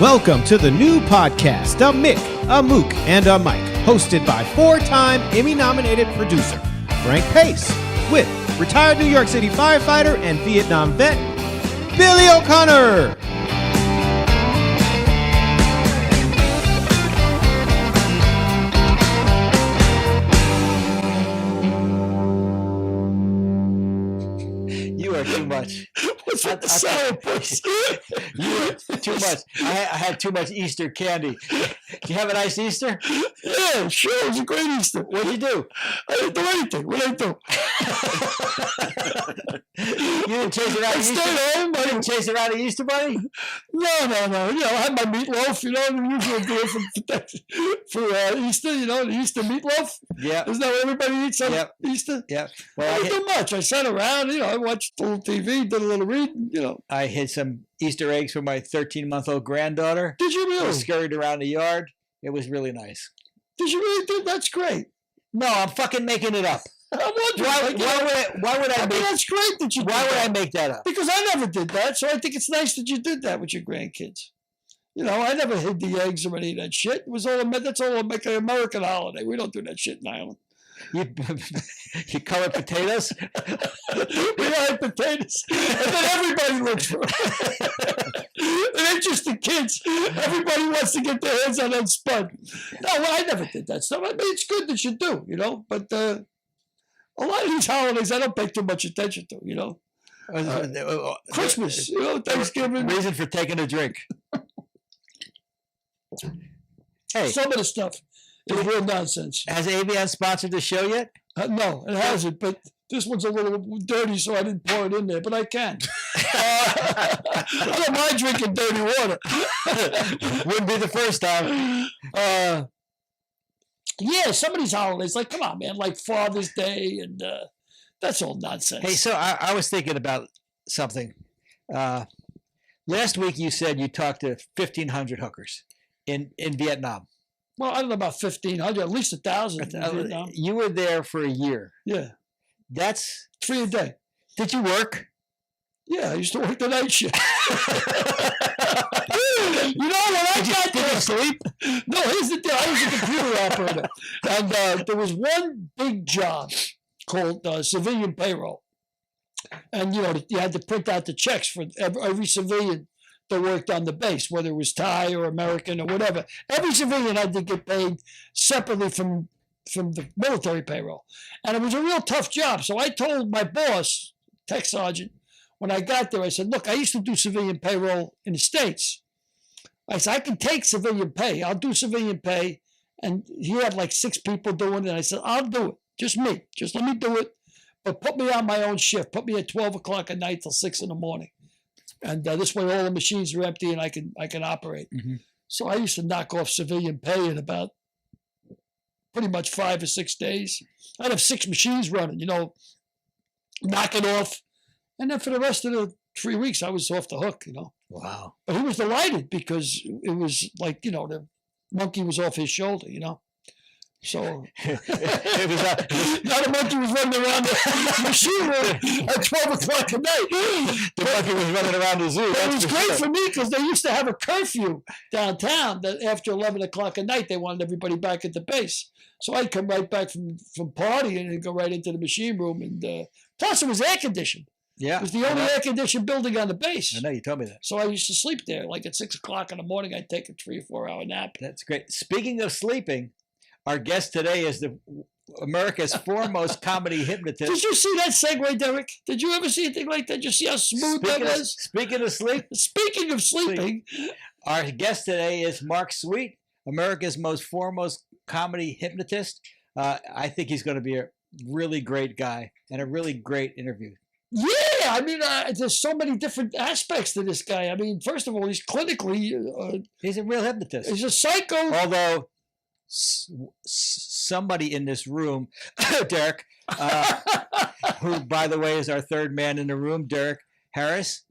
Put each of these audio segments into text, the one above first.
Welcome to the new podcast, A Mick, a Mook, and a Mike, hosted by four-time Emmy-nominated producer Frank Pace, with retired New York City firefighter and Vietnam vet Billy O'Connor. You are too much. What's with the sourpuss? You are too much. I had too much Easter candy. Did you have a nice Easter? Yeah, sure. It was a great Easter. What'd you do? I didn't do anything. What did I do? You didn't chase around I Easter? stayed home. You didn't chase around the Easter bunny? No. You know, I had my meatloaf, you know, the usual deal for Easter, you know, the Easter meatloaf. Yeah. Isn't that what everybody eats on Yep. Easter? Yeah. I Well, didn't do much. I sat around, you know, I watched a little TV, did a little reading, you know. I hid some Easter eggs for my 13-month-old granddaughter. Did you I really? scurried around the yard. It was really nice. Did you really do? That's great. No, I'm fucking making it up. I'm wondering. Why would I I mean, make? that's great that you did Why would I that. make that up? Because I never did that, so I think it's nice that you did that with your grandkids. You know, I never hid the eggs or any of that shit. It was all that's all an American holiday. We don't do that shit in Ireland. You color potatoes? We hide potatoes, and then everybody looks for them. It ain't just the kids. Everybody wants to get their hands on that spud. No, well, I never did that stuff. I mean, it's good that you do, you know, but a lot of these holidays I don't pay too much attention to, you know. Christmas, you know, Thanksgiving. Reason for taking a drink. Hey, Some of the stuff is real nonsense. has ABN sponsored the show yet? No, it hasn't, but this one's a little dirty, so I didn't pour it in there, but I can. I don't mind drinking dirty water. Wouldn't be the first time. Yeah, some of these holidays, like, come on, man, like Father's Day, and that's all nonsense. Hey, so I was thinking about something. Last week you said you talked to 1,500 hookers in Vietnam. Well, I don't know about 1,500, at least 1,000 in Vietnam. You were there for a year. Yeah, That's 3 a day. Did you work? Yeah, I used to work the night shift. You know, when I got Did you sleep? No, here's the deal. I was a computer operator. And there was one big job called civilian payroll. And, you know, you had to print out the checks for every civilian that worked on the base, whether it was Thai or American or whatever. Every civilian had to get paid separately from the military payroll. And it was a real tough job. So I told my boss, tech sergeant, when I got there, I said, look, I used to do civilian payroll in the States. I said, I can take civilian pay. I'll do civilian pay. And he had like 6 people doing it. And I said, I'll do it. Just me. Just let me do it. But put me on my own shift. Put me at 12 o'clock at night till 6 in the morning. And this way all the machines are empty and I can operate. Mm-hmm. So I used to knock off civilian pay in about pretty much 5 or 6 days. I'd have 6 machines running, you know, knock it off. And then for the rest of the 3 weeks, I was off the hook, you know. Wow. But he was delighted because it was like, you know, the monkey was off his shoulder, you know. So It was now the monkey was running around the machine room at 12 o'clock at night. the monkey was running around the zoo. But it that's was for great sure. for me because they used to have a curfew downtown that after 11 o'clock at night, they wanted everybody back at the base. So I'd come right back from partying and go right into the machine room. And plus it was air conditioned. Yeah. It was the only air-conditioned building on the base. I know, you told me that. So I used to sleep there. Like at 6 o'clock in the morning, I'd take a 3 or 4 hour nap. That's great. Speaking of sleeping, our guest today is America's foremost comedy hypnotist. Did you see that segue, Derek? Did you ever see anything like that? Did you see how smooth that was? Speaking of sleep, Speaking of sleeping, our guest today is Mark Sweet, America's foremost comedy hypnotist. I think he's going to be a really great guy and a really great interview. yeah, I mean, there's so many different aspects to this guy. I mean, first of all, he's clinically, He's a real hypnotist. he's a psycho. Although somebody in this room, Derek, who, by the way, is our third man in the room, Derek Harris.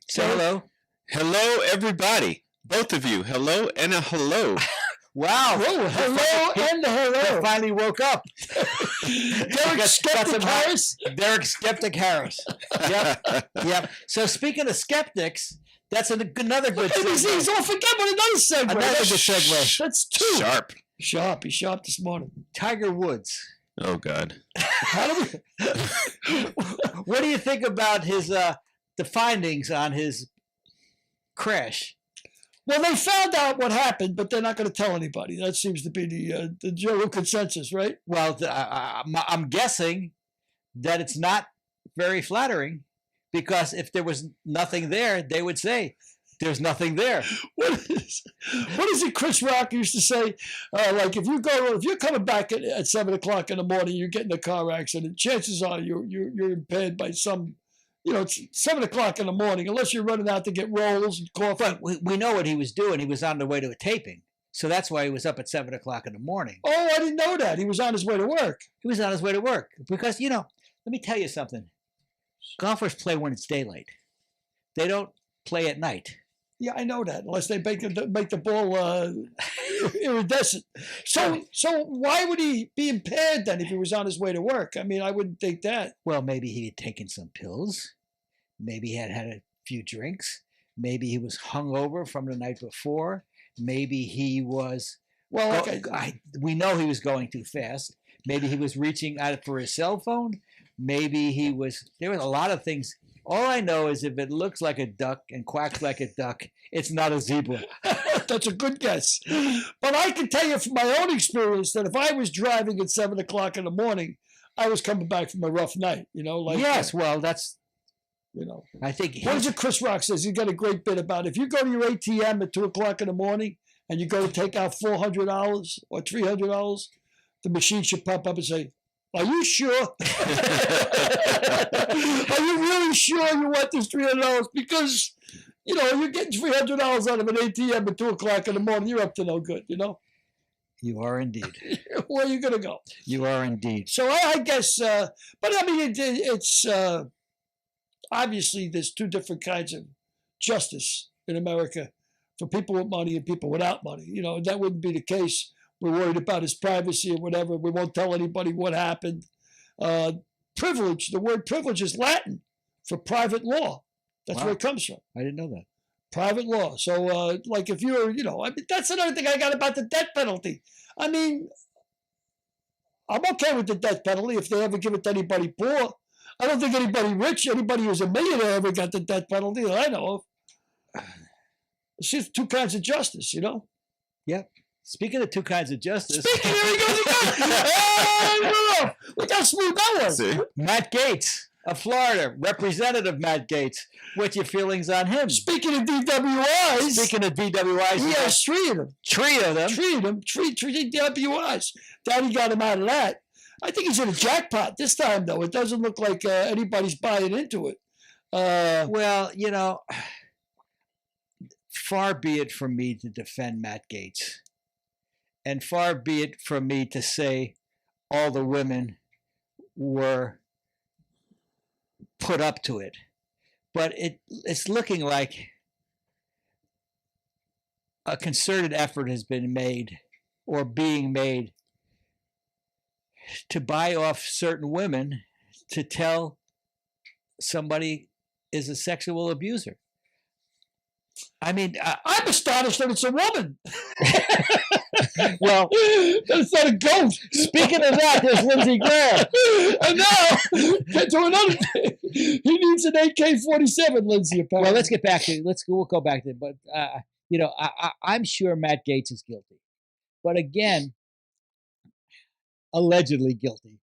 Say hello. Hello, everybody. Both of you. Hello and a hello. Wow. Whoa, hello and hello. I finally woke up. Derek Skeptic Harris. Derek Skeptic Harris. Yep. Yep. So speaking of skeptics, That's another good He's segue. all forget about another segue. Another good segue. That's two. Sharp. Sharp. He's sharp this morning. Tiger Woods. Oh God. How do we? What do you think about his the findings on his crash? Well, they found out what happened, but they're not going to tell anybody. That seems to be the general consensus, right? Well, I'm guessing that it's not very flattering, because if there was nothing there, they would say there's nothing there. What is it Chris Rock used to say? Like if you're coming back at 7:00 in the morning, you get in a car accident, chances are you're impaired by some, it's 7:00 in the morning, unless you're running out to get rolls and coffee. But we know what he was doing. He was on the way to a taping. So that's why he was up at 7:00 in the morning. Oh, I didn't know that. He was on his way to work. He was on his way to work because, let me tell you something. Golfers play when it's daylight. They don't play at night. Yeah, I know that, unless they make the ball iridescent. So why would he be impaired then if he was on his way to work? I mean, I wouldn't think that. Well, maybe he had taken some pills. Maybe he had had a few drinks. Maybe he was hungover from the night before. Maybe he was, we know he was going too fast. Maybe he was reaching out for his cell phone. Maybe there were a lot of things. All I know is if it looks like a duck and quacks like a duck, it's not a zebra. That's a good guess. But I can tell you from my own experience that if I was driving at 7:00 in the morning, I was coming back from a rough night, Yes, well, that's, I think. What is it Chris Rock says? He's got a great bit about it. If you go to your ATM at 2:00 in the morning and you go to take out $400 or $300, the machine should pop up and say, "Are you sure? Are you really sure you want this $300? Because, you're getting $300 out of an ATM at 2:00 in the morning. You're up to no good, You are indeed. Where are you going to go? You are indeed. So I guess, but I mean, it's obviously there's two different kinds of justice in America for people with money and people without money. That wouldn't be the case. We're worried about his privacy or whatever. We won't tell anybody what happened. Privilege, the word privilege is Latin for private law. That's where it comes from. I didn't know that. Private law. So, like if you're, that's another thing I got about the death penalty. I mean, I'm okay with the death penalty if they ever give it to anybody poor. I don't think anybody rich, anybody who's a millionaire ever got the death penalty that I know of. It's just two kinds of justice, Yep. Speaking of two kinds of justice. Speaking, here he goes again. Hey, look how smooth that was. See? Matt Gaetz of Florida, Representative Matt Gaetz. What's your feelings on him? Speaking of DWIs. Speaking of DWIs. He has three of them. Three of them? Three DWIs. Daddy got him out of that. I think he's in a jackpot this time, though. It doesn't look like anybody's buying into it. Well, far be it from me to defend Matt Gaetz. And far be it from me to say all the women were put up to it. But it's looking like a concerted effort has been made or being made to buy off certain women to tell somebody is a sexual abuser. I mean, I'm astonished that it's a woman. Well, it's not a ghost. Speaking of that, there's Lindsey Graham. And now, get to another thing. He needs an AK-47, Lindsey, apparently. Well, let's get back to we'll go back to it. But, I'm sure Matt Gaetz is guilty. But again, allegedly guilty.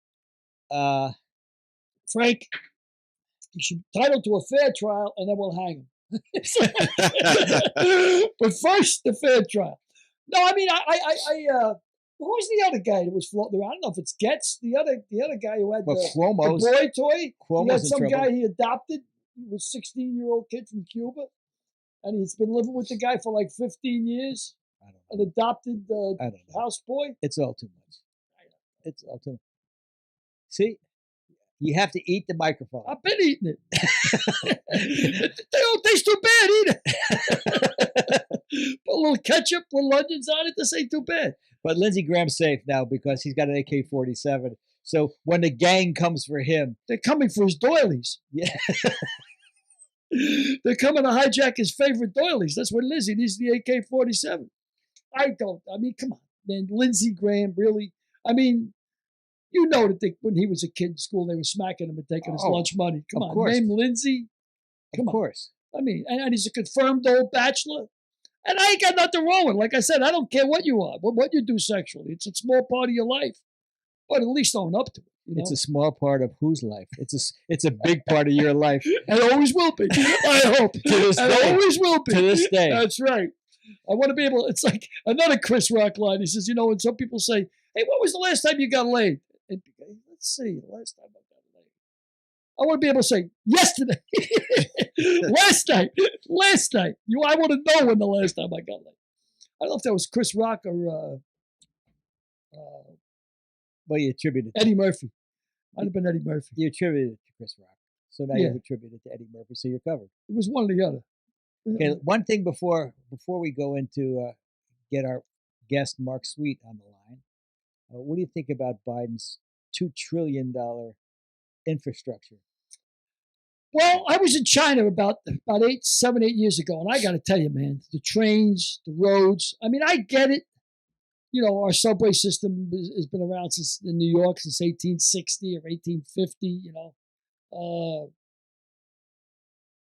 Frank, you should be entitled to a fair trial, and then we'll hang him. But first, the fair trial. No, I mean, who's the other guy that was floating around? I don't know if it's Getz, the other guy who had the boy toy. He had some guy he adopted. He was a 16-year-old kid from Cuba, and he's been living with the guy for like 15 years. An adopted houseboy. It's all too much. It's all too much. See? You have to eat the microphone. I've been eating it. They don't taste too bad either. Put a little ketchup, little onions on it. This ain't too bad. But Lindsey Graham's safe now because he's got an AK-47. So when the gang comes for him, they're coming for his doilies. Yeah. They're coming to hijack his favorite doilies. That's what Lizzie needs, the AK-47. I mean, come on, man. Lindsey Graham, really? I mean, you know that when he was a kid in school, they were smacking him and taking his lunch money. Come on, course. name Lindsey. Come of course. on. I mean, and he's a confirmed old bachelor. And I ain't got nothing wrong with it. Like I said, I don't care what you are, what you do sexually. It's a small part of your life. But at least own up to it. You know? It's a small part of whose life? It's a big part of your life. And always will be. I hope. To this day. Always will be. To this day. That's right. I want to be able, it's like another Chris Rock line. He says, when some people say, hey, when was the last time you got laid? And, let's see, the last time I got laid. I want to be able to say, yesterday. Last night. I want to know when the last time I got laid. I don't know if that was Chris Rock or well, you attribute it Eddie Murphy. Might have been Eddie Murphy. You attributed it to Chris Rock. So now you've attributed it to Eddie Murphy, so you're covered. It was one or the other. Okay, one thing before we go into get our guest Mark Sweet on the line, what do you think about Biden's $2 trillion infrastructure? Well, I was in China about 8 years ago, and I got to tell you, man, the trains, the roads. I mean, I get it. Our subway system has been around in New York since 1860 or 1850.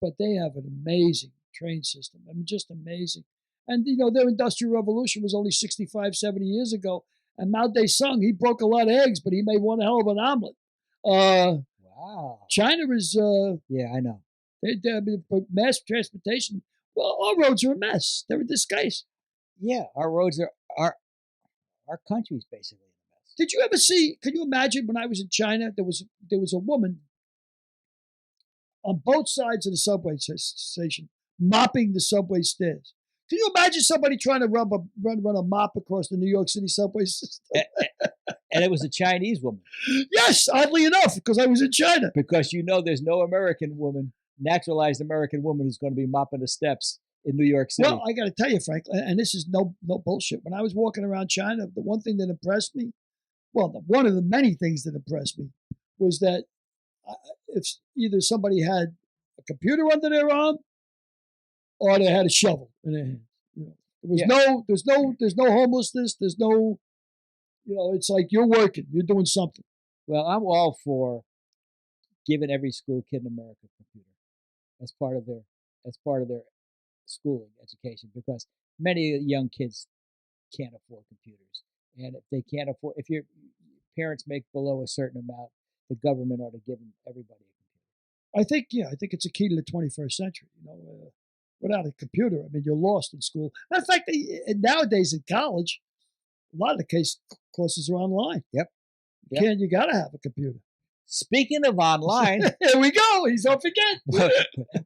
But they have an amazing train system. I mean, just amazing. And their industrial revolution was only 65, 70 years ago. And Mao Zedong, he broke a lot of eggs, but he made one hell of an omelet. Wow. China is. Yeah, I know. But mass transportation. Well, our roads are a mess. They're a disgrace. Yeah, our roads are. Our country's basically a mess. Did you ever see? Can you imagine when I was in China? There was a woman on both sides of the subway station mopping the subway stairs. Can you imagine somebody trying to run a mop across the New York City subway system? And it was a Chinese woman. Yes, oddly enough, because I was in China. Because there's no American woman, naturalized American woman, who's going to be mopping the steps in New York City. Well, I got to tell you, Frank, and this is no bullshit. When I was walking around China, the one thing that impressed me, one of the many things that impressed me, was that if either somebody had a computer under their arm or they had a shovel in their hand. There's no homelessness. There's no, it's like you're working, you're doing something. Well, I'm all for giving every school kid in America a computer as part of their schooling education, because many young kids can't afford computers, and if your parents make below a certain amount, the government ought to give everybody a computer. I think it's a key to the 21st century. Without a computer, I mean, you're lost in school. Matter of fact, nowadays in college, a lot of the courses are online. Yep. You got to have a computer. Speaking of online, here we go. He's off again.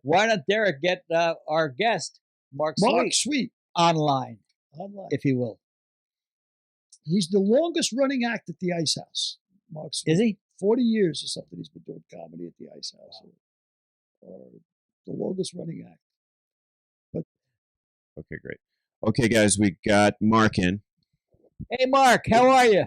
Why not Derek get our guest, Mark Sweet, online, if he will. He's the longest running act at the Ice House. Mark Sweet. Is he? 40 years or something he's been doing comedy at the Ice House. Wow. Or the longest running act. But okay, great. Okay, guys, we got Mark in. Hey, Mark, how are you?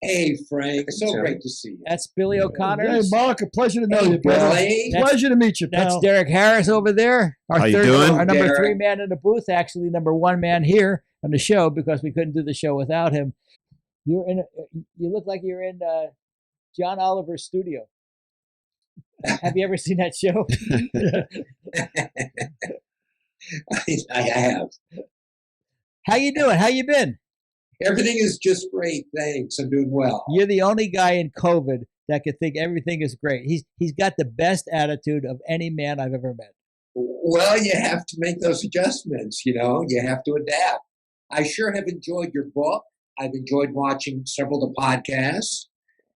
Hey, Frank. So great to see you. That's Billy O'Connor. Hey, Mark, a pleasure to know you, brother. Pleasure to meet you, pal. That's Derek Harris over there. How you doing? Our number 3 man in the booth, actually number 1 man here on the show, because we couldn't do the show without him. You look like you're in John Oliver's studio. Have you ever seen that show? I have. How you doing? How you been? Everything is just great. Thanks. I'm doing well. You're the only guy in COVID that could think everything is great. He's got the best attitude of any man I've ever met. Well, you have to make those adjustments, you have to adapt. I sure have enjoyed your book. I've enjoyed watching several of the podcasts.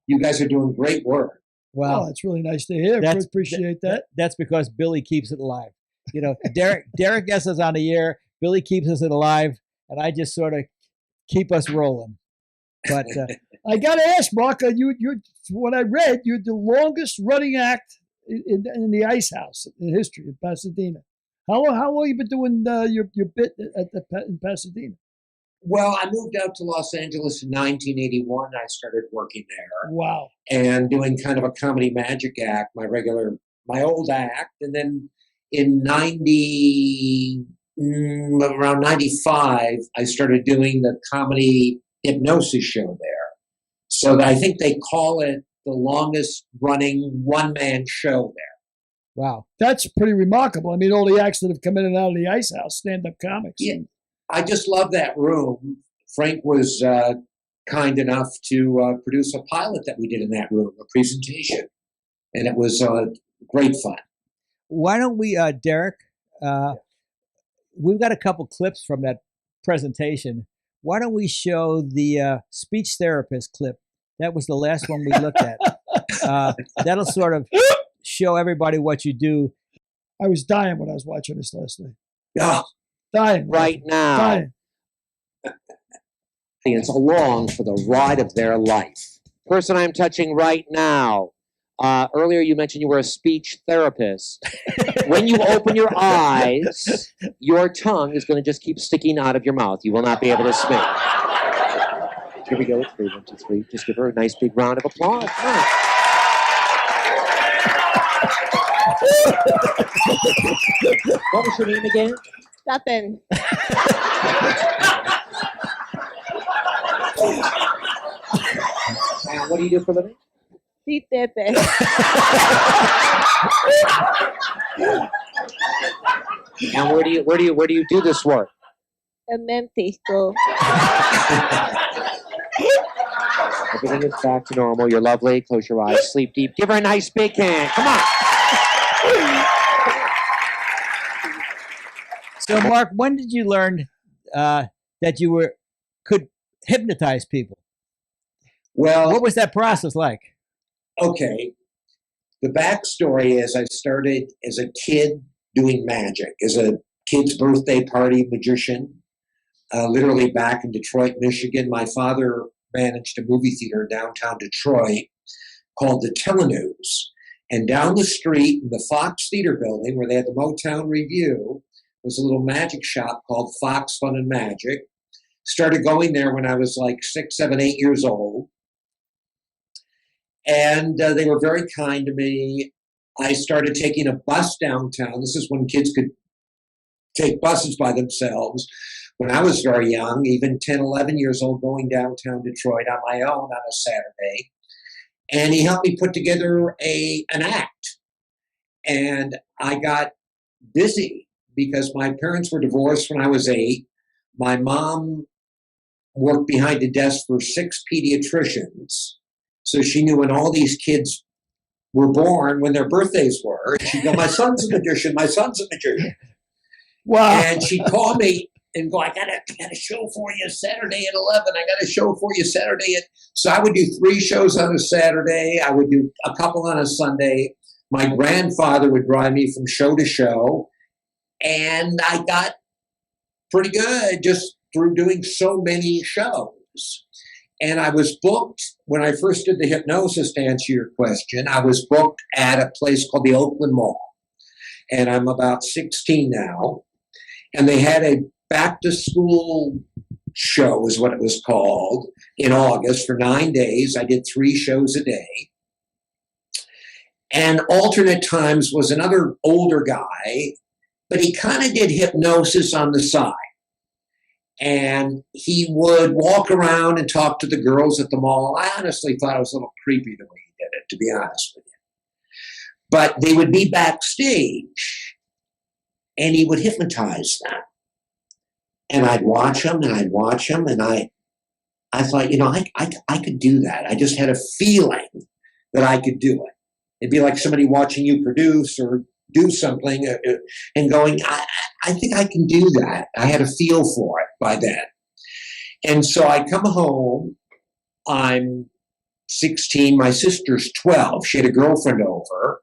You guys are doing great work. Wow, that's really nice to hear. I appreciate that. That's because Billy keeps it alive. Derek gets us on the air. Billy keeps us alive, and I just sort of keep us rolling. But I got to ask, Mark, you're what I read, you're the longest running act in the Ice House in history in Pasadena. How long have you been doing your bit in Pasadena? Well, I moved out to Los Angeles in 1981. I started working there. Wow. And doing kind of a comedy magic act, my old act. And then in around 95, I started doing the comedy hypnosis show there. So I think they call it the longest running one-man show there. Wow. That's pretty remarkable. I mean, all the acts that have come in and out of the Ice House, stand-up comics. Yeah, I just love that room. Frank was kind enough to produce a pilot that we did in that room, a presentation. And it was great fun. Why don't we, Derek, we've got a couple clips from that presentation. Why don't we show the speech therapist clip? That was the last one we looked at. That'll sort of show everybody what you do. I was dying when I was watching this last night. Oh, Dying. right now. Dying. It's along for the ride of their life. Person I'm touching right now. Earlier you mentioned you were a speech therapist. When you open your eyes, your tongue is going to just keep sticking out of your mouth. You will not be able to speak. Here we go. 3, 1, 2, 3. Just give her a nice big round of applause. What was your name again? Nothing. And what do you do for a living? Speech therapist. And where do you do this work? And then school. Everything is back to normal. You're lovely. Close your eyes. Sleep deep. Give her a nice big hand. Come on. So, Mark, when did you learn that you could hypnotize people? Well, What was that process like? okay. The backstory is I started as a kid doing magic, as a kid's birthday party magician, literally back in Detroit, Michigan. My father managed a movie theater in downtown Detroit called the Telenews. And down the street in the Fox Theater building where they had the Motown Review was a little magic shop called Fox Fun and Magic. Started going there when I was like 6, 7, 8 years old. And they were very kind to me. I started taking a bus downtown. This is when kids could take buses by themselves. When I was very young, even 10, 11 years old, going downtown Detroit on my own on a Saturday. And he helped me put together an act. And I got busy because my parents were divorced when I was 8. My mom worked behind a desk for 6 pediatricians. So she knew when all these kids were born, when their birthdays were. And she'd go, my son's a magician, my son's a magician. Wow. And she'd call me and go, I got a show for you Saturday at 11. I got a show for you Saturday at... So I would do 3 shows on a Saturday. I would do a couple on a Sunday. My grandfather would drive me from show to show. And I got pretty good just through doing so many shows. And I was booked, when I first did the hypnosis, to answer your question, I was booked at a place called the Oakland Mall. And I'm about 16 now. And they had a back to school show, is what it was called, in August for 9 days. I did 3 shows a day. And alternate times was another older guy, but he kind of did hypnosis on the side. And he would walk around and talk to the girls at the mall. I honestly thought it was a little creepy the way he did it, to be honest with you. But they would be backstage, and he would hypnotize them. And I'd watch him, and I'd watch him, and I thought, I could do that. I just had a feeling that I could do it. It'd be like somebody watching you produce or do something and going, I think I can do that. I had a feel for it by then. And so I come home, I'm 16, my sister's 12. She had a girlfriend over.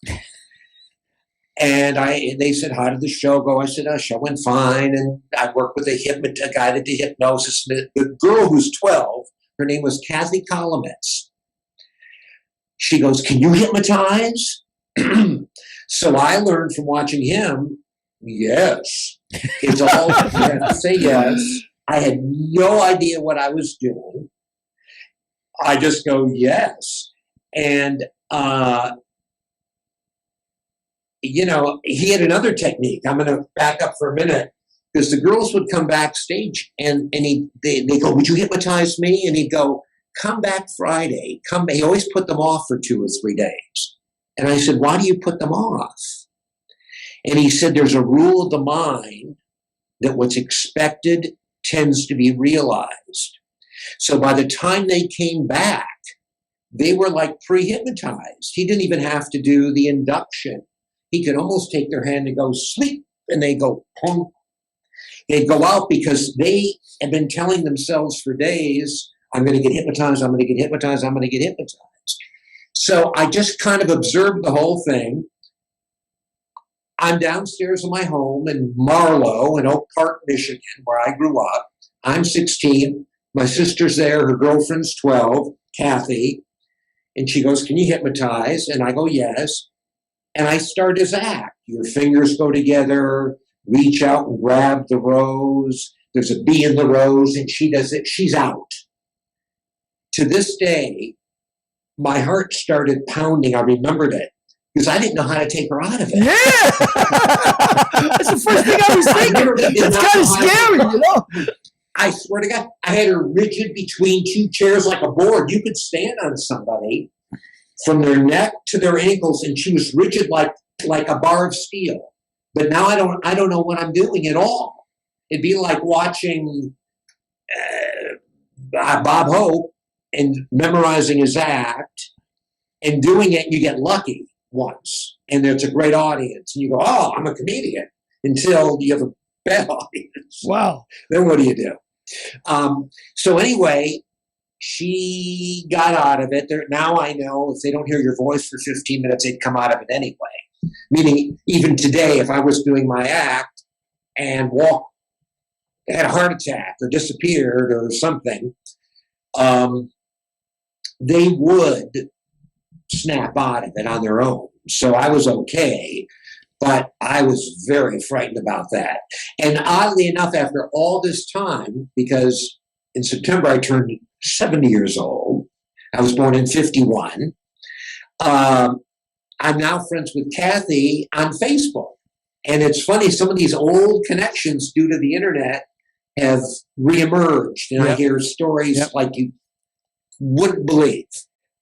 And they said, how did the show go? I said, the show went fine. And I worked with a guy that did hypnosis. The girl who's 12, her name was Kathy Kolometz. She goes, can you hypnotize? So I learned from watching him, yes. It's all, you have to say yes. I had no idea what I was doing. I just go, yes. And he had another technique. I'm going to back up for a minute because the girls would come backstage and they go, "Would you hypnotize me?" And he'd go, "Come back Friday. Come." He always put them off for 2 or 3 days. And I said, "Why do you put them off?" And he said, "There's a rule of the mind that what's expected tends to be realized." So by the time they came back, they were like pre-hypnotized. He didn't even have to do the induction. He could almost take their hand and go, "Sleep," and they go, "Punk." They'd go out because they had been telling themselves for days, "I'm going to get hypnotized, I'm going to get hypnotized, I'm going to get hypnotized." So I just kind of observed the whole thing. I'm downstairs in my home in Marlow in Oak Park, Michigan, where I grew up. I'm 16. My sister's there. Her girlfriend's 12, Kathy. And she goes, "Can you hypnotize?" And I go, "Yes." And I start his act. Your fingers go together, reach out and grab the rose. There's a bee in the rose, and she does it. She's out. To this day, my heart started pounding. I remembered it because I didn't know how to take her out of it. Yeah. That's the first thing I was thinking. That's kind of scary, I swear to God, I had her rigid between two chairs like a board. You could stand on somebody from their neck to their ankles, and she was rigid like a bar of steel. But now I don't know what I'm doing at all. It'd be like watching Bob Hope and memorizing his act and doing it, and you get lucky once, and there's a great audience, and you go, "Oh, I'm a comedian," until you have a bad audience. Wow. Then what do you do? So anyway, she got out of it. Now I know if they don't hear your voice for 15 minutes, they'd come out of it anyway. Meaning, even today, if I was doing my act and had a heart attack or disappeared or something, they would snap out of it on their own. So I was okay, but I was very frightened about that. And oddly enough, after all this time, because in September I turned 70 years old, I was born in 51, I'm now friends with Kathy on Facebook. And it's funny, some of these old connections due to the internet have reemerged. And I hear stories like you wouldn't believe.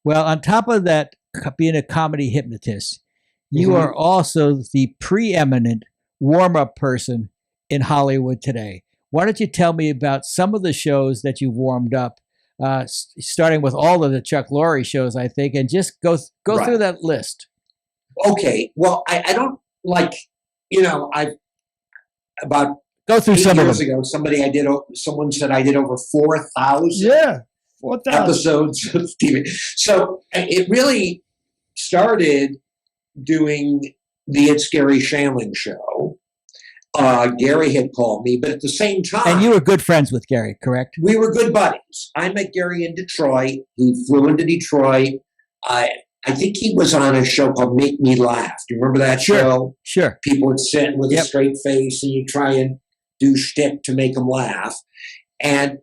Well, on top of that, being a comedy hypnotist, you are also the preeminent warm-up person in Hollywood today. Why don't you tell me about some of the shows that you warmed up, starting with all of the Chuck Lorre shows, I think, and just go through that list. Okay. Well, I don't like, about Go through 8 some years of them. ago, someone said I did over 4,000 Yeah. 4,000. episodes of TV. So it really started doing the It's Gary Shandling show. Gary had called me, but at the same time... And you were good friends with Gary, correct? We were good buddies. I met Gary in Detroit. He flew into Detroit. I think he was on a show called Make Me Laugh. Do you remember that show? Sure. People would sit with a straight face and you try and do shtick to make them laugh. And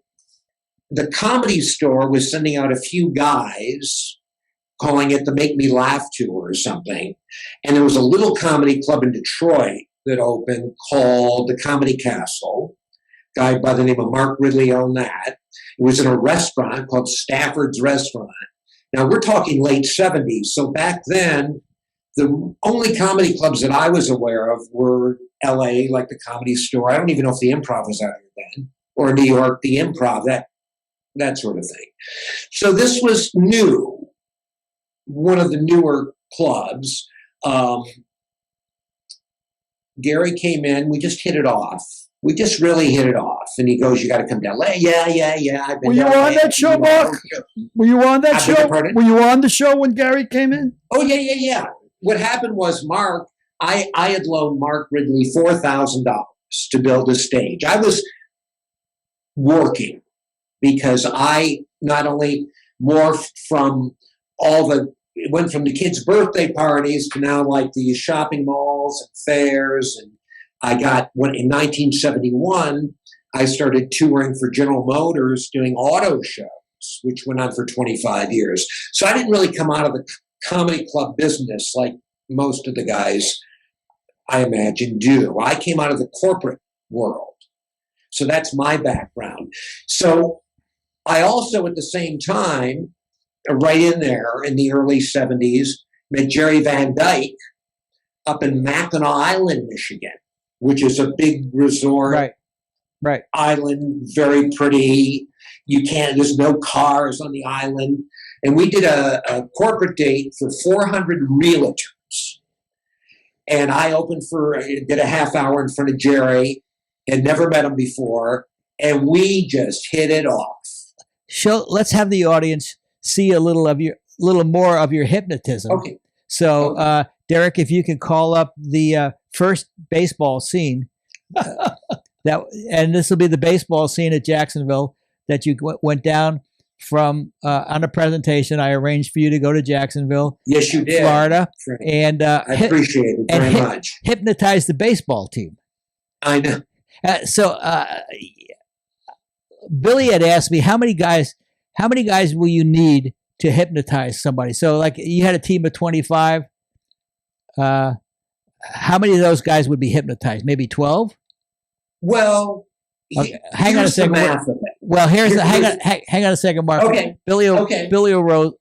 the Comedy Store was sending out a few guys calling it the Make Me Laugh Tour or something. And there was a little comedy club in Detroit that opened called the Comedy Castle. A guy by the name of Mark Ridley owned that. It was in a restaurant called Stafford's Restaurant. Now, we're talking late 70s. So back then, the only comedy clubs that I was aware of were LA, like the Comedy Store. I don't even know if the Improv was out here then. Or New York, the Improv, that sort of thing. So this was new, one of the newer clubs. Gary came in. We just hit it off. We just really hit it off. And he goes, "You got to come to LA." Yeah. Were you on that show, Mark? Were you on that show? Pardon? Were you on the show when Gary came in? Oh, yeah. What happened was Mark, I had loaned Mark Ridley $4,000 to build a stage. I was working because I not only morphed from it went from the kids' birthday parties to now like the shopping malls and fairs. And in 1971, I started touring for General Motors doing auto shows, which went on for 25 years. So I didn't really come out of the comedy club business like most of the guys I imagine, do. I came out of the corporate world. So that's my background. So I also, at the same time, right in there in the early 70s, met Jerry Van Dyke up in Mackinac Island, Michigan, which is a big resort Right. island, very pretty. There's no cars on the island. And we did a corporate date for 400 realtors. And I did a half hour in front of Jerry, had never met him before, and we just hit it off. Let's have the audience see a little more of your hypnotism. Okay. So, Derek, if you can call up the first baseball scene, and this will be the baseball scene at Jacksonville that you went down from on a presentation. I arranged for you to go to Jacksonville, yes, you did, Florida, right. and I appreciate it very much. Hypnotize the baseball team. I know. Billy had asked me how many guys will you need to hypnotize somebody? So, like, you had a team of 25. How many of those guys would be hypnotized? Maybe 12? Well, hang on a second. Well, hang on a second, Mark. Okay. Billy will roll.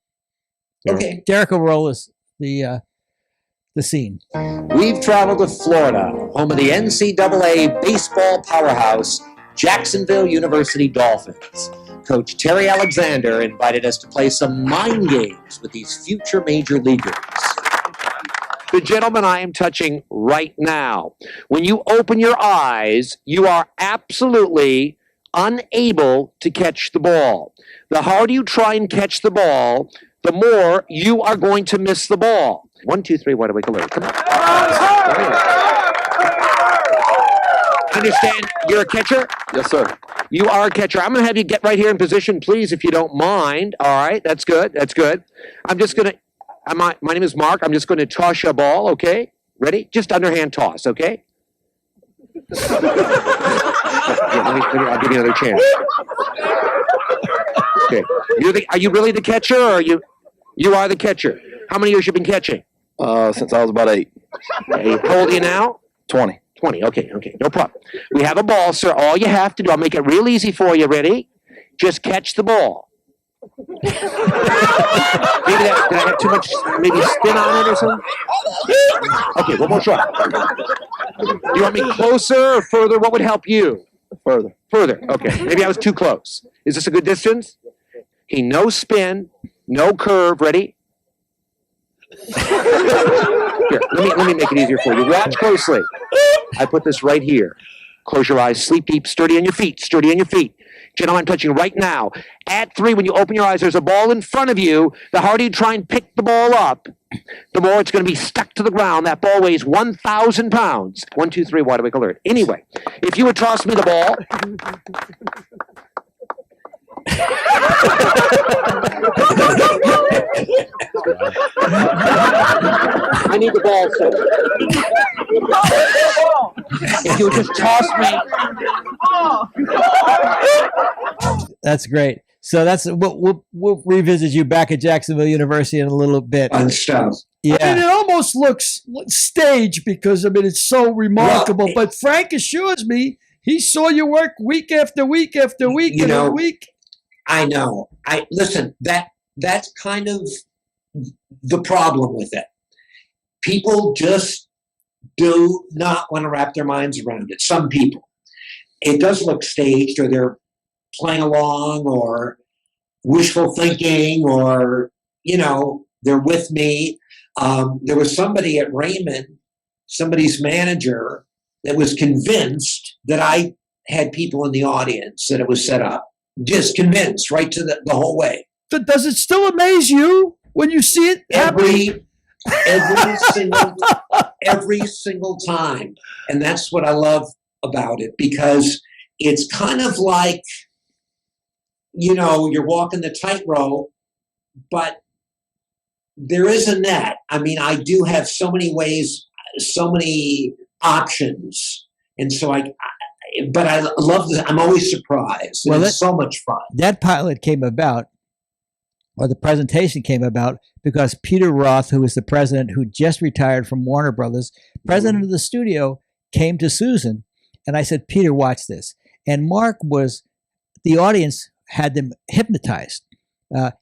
Okay. Derek will roll the scene. We've traveled to Florida, home of the NCAA baseball powerhouse, Jacksonville University Dolphins. Coach Terry Alexander invited us to play some mind games with these future major leaguers. The gentleman I am touching right now, when you open your eyes, you are absolutely unable to catch the ball. The harder you try and catch the ball, the more you are going to miss the ball. 1, 2, 3, what do we call it? Come on. Understand, you're a catcher? Yes, sir. You are a catcher. I'm going to have you get right here in position, please, if you don't mind. All right, that's good. That's good. I'm just going to, my name is Mark. I'm just going to toss you a ball, okay? Ready? Just underhand toss, okay? Yeah, I'll give you another chance. Okay. Are you really the catcher, or you are the catcher? How many years you been catching? Since I was about 8. How old are you now? 20. 20. Okay, no problem. We have a ball, sir. All you have to do, I'll make it real easy for you. Ready? Just catch the ball. Maybe did I have too much maybe spin on it or something? Okay, one more try. Do you want me closer or further? What would help you? Further. Further. Okay. Maybe I was too close. Is this a good distance? Okay, no spin, no curve. Ready? Here, let me make it easier for you. Watch closely. I put this right here. Close your eyes, sleep deep, sturdy on your feet, sturdy on your feet. Gentlemen, I'm touching right now. At 3, when you open your eyes, there's a ball in front of you. The harder you try and pick the ball up, the more it's going to be stuck to the ground. That ball weighs 1,000 pounds. 1, 2, 3, wide awake alert. Anyway, if you would toss me the ball. I need the ball, sir. If you would just toss me. That's great. So we'll revisit you back at Jacksonville University in a little bit. Fun stuff. Yeah. I mean, it almost looks staged because, I mean, it's so remarkable. Well, but Frank assures me he saw you work week after week after week a week. I know. Listen, that's kind of the problem with it. People just do not want to wrap their minds around it. Some people. It does look staged, or they're playing along, or wishful thinking, or, they're with me. There was somebody at Raymond, somebody's manager, that was convinced that I had people in the audience, that it was set up. Just convinced right to the whole way. Does it still amaze you when you see it happen? Every single time. And that's what I love about it, because it's kind of like, you're walking the tightrope, but there is a net. I mean, I do have so many ways, so many options. And so but I love this. I'm always surprised. Well, it's so much fun. That pilot came about or the presentation came about because Peter Roth, who was the president, who just retired from Warner Brothers, president of the studio, came to Susan. And I said, Peter, watch this. And Mark the audience had them hypnotized.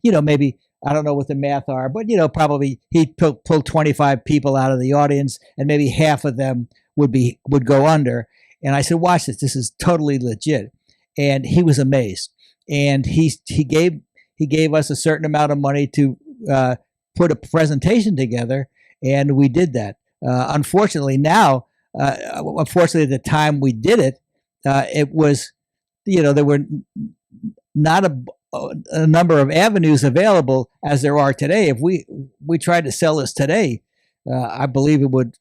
Maybe, I don't know what the math are, but, probably he'd pull 25 people out of the audience and maybe half of them would go under. And I said, watch this. This is totally legit. And he was amazed. And he gave us a certain amount of money to put a presentation together. And we did that. Unfortunately, at the time we did it, it was, there were not a number of avenues available as there are today. If we tried to sell this today, I believe it would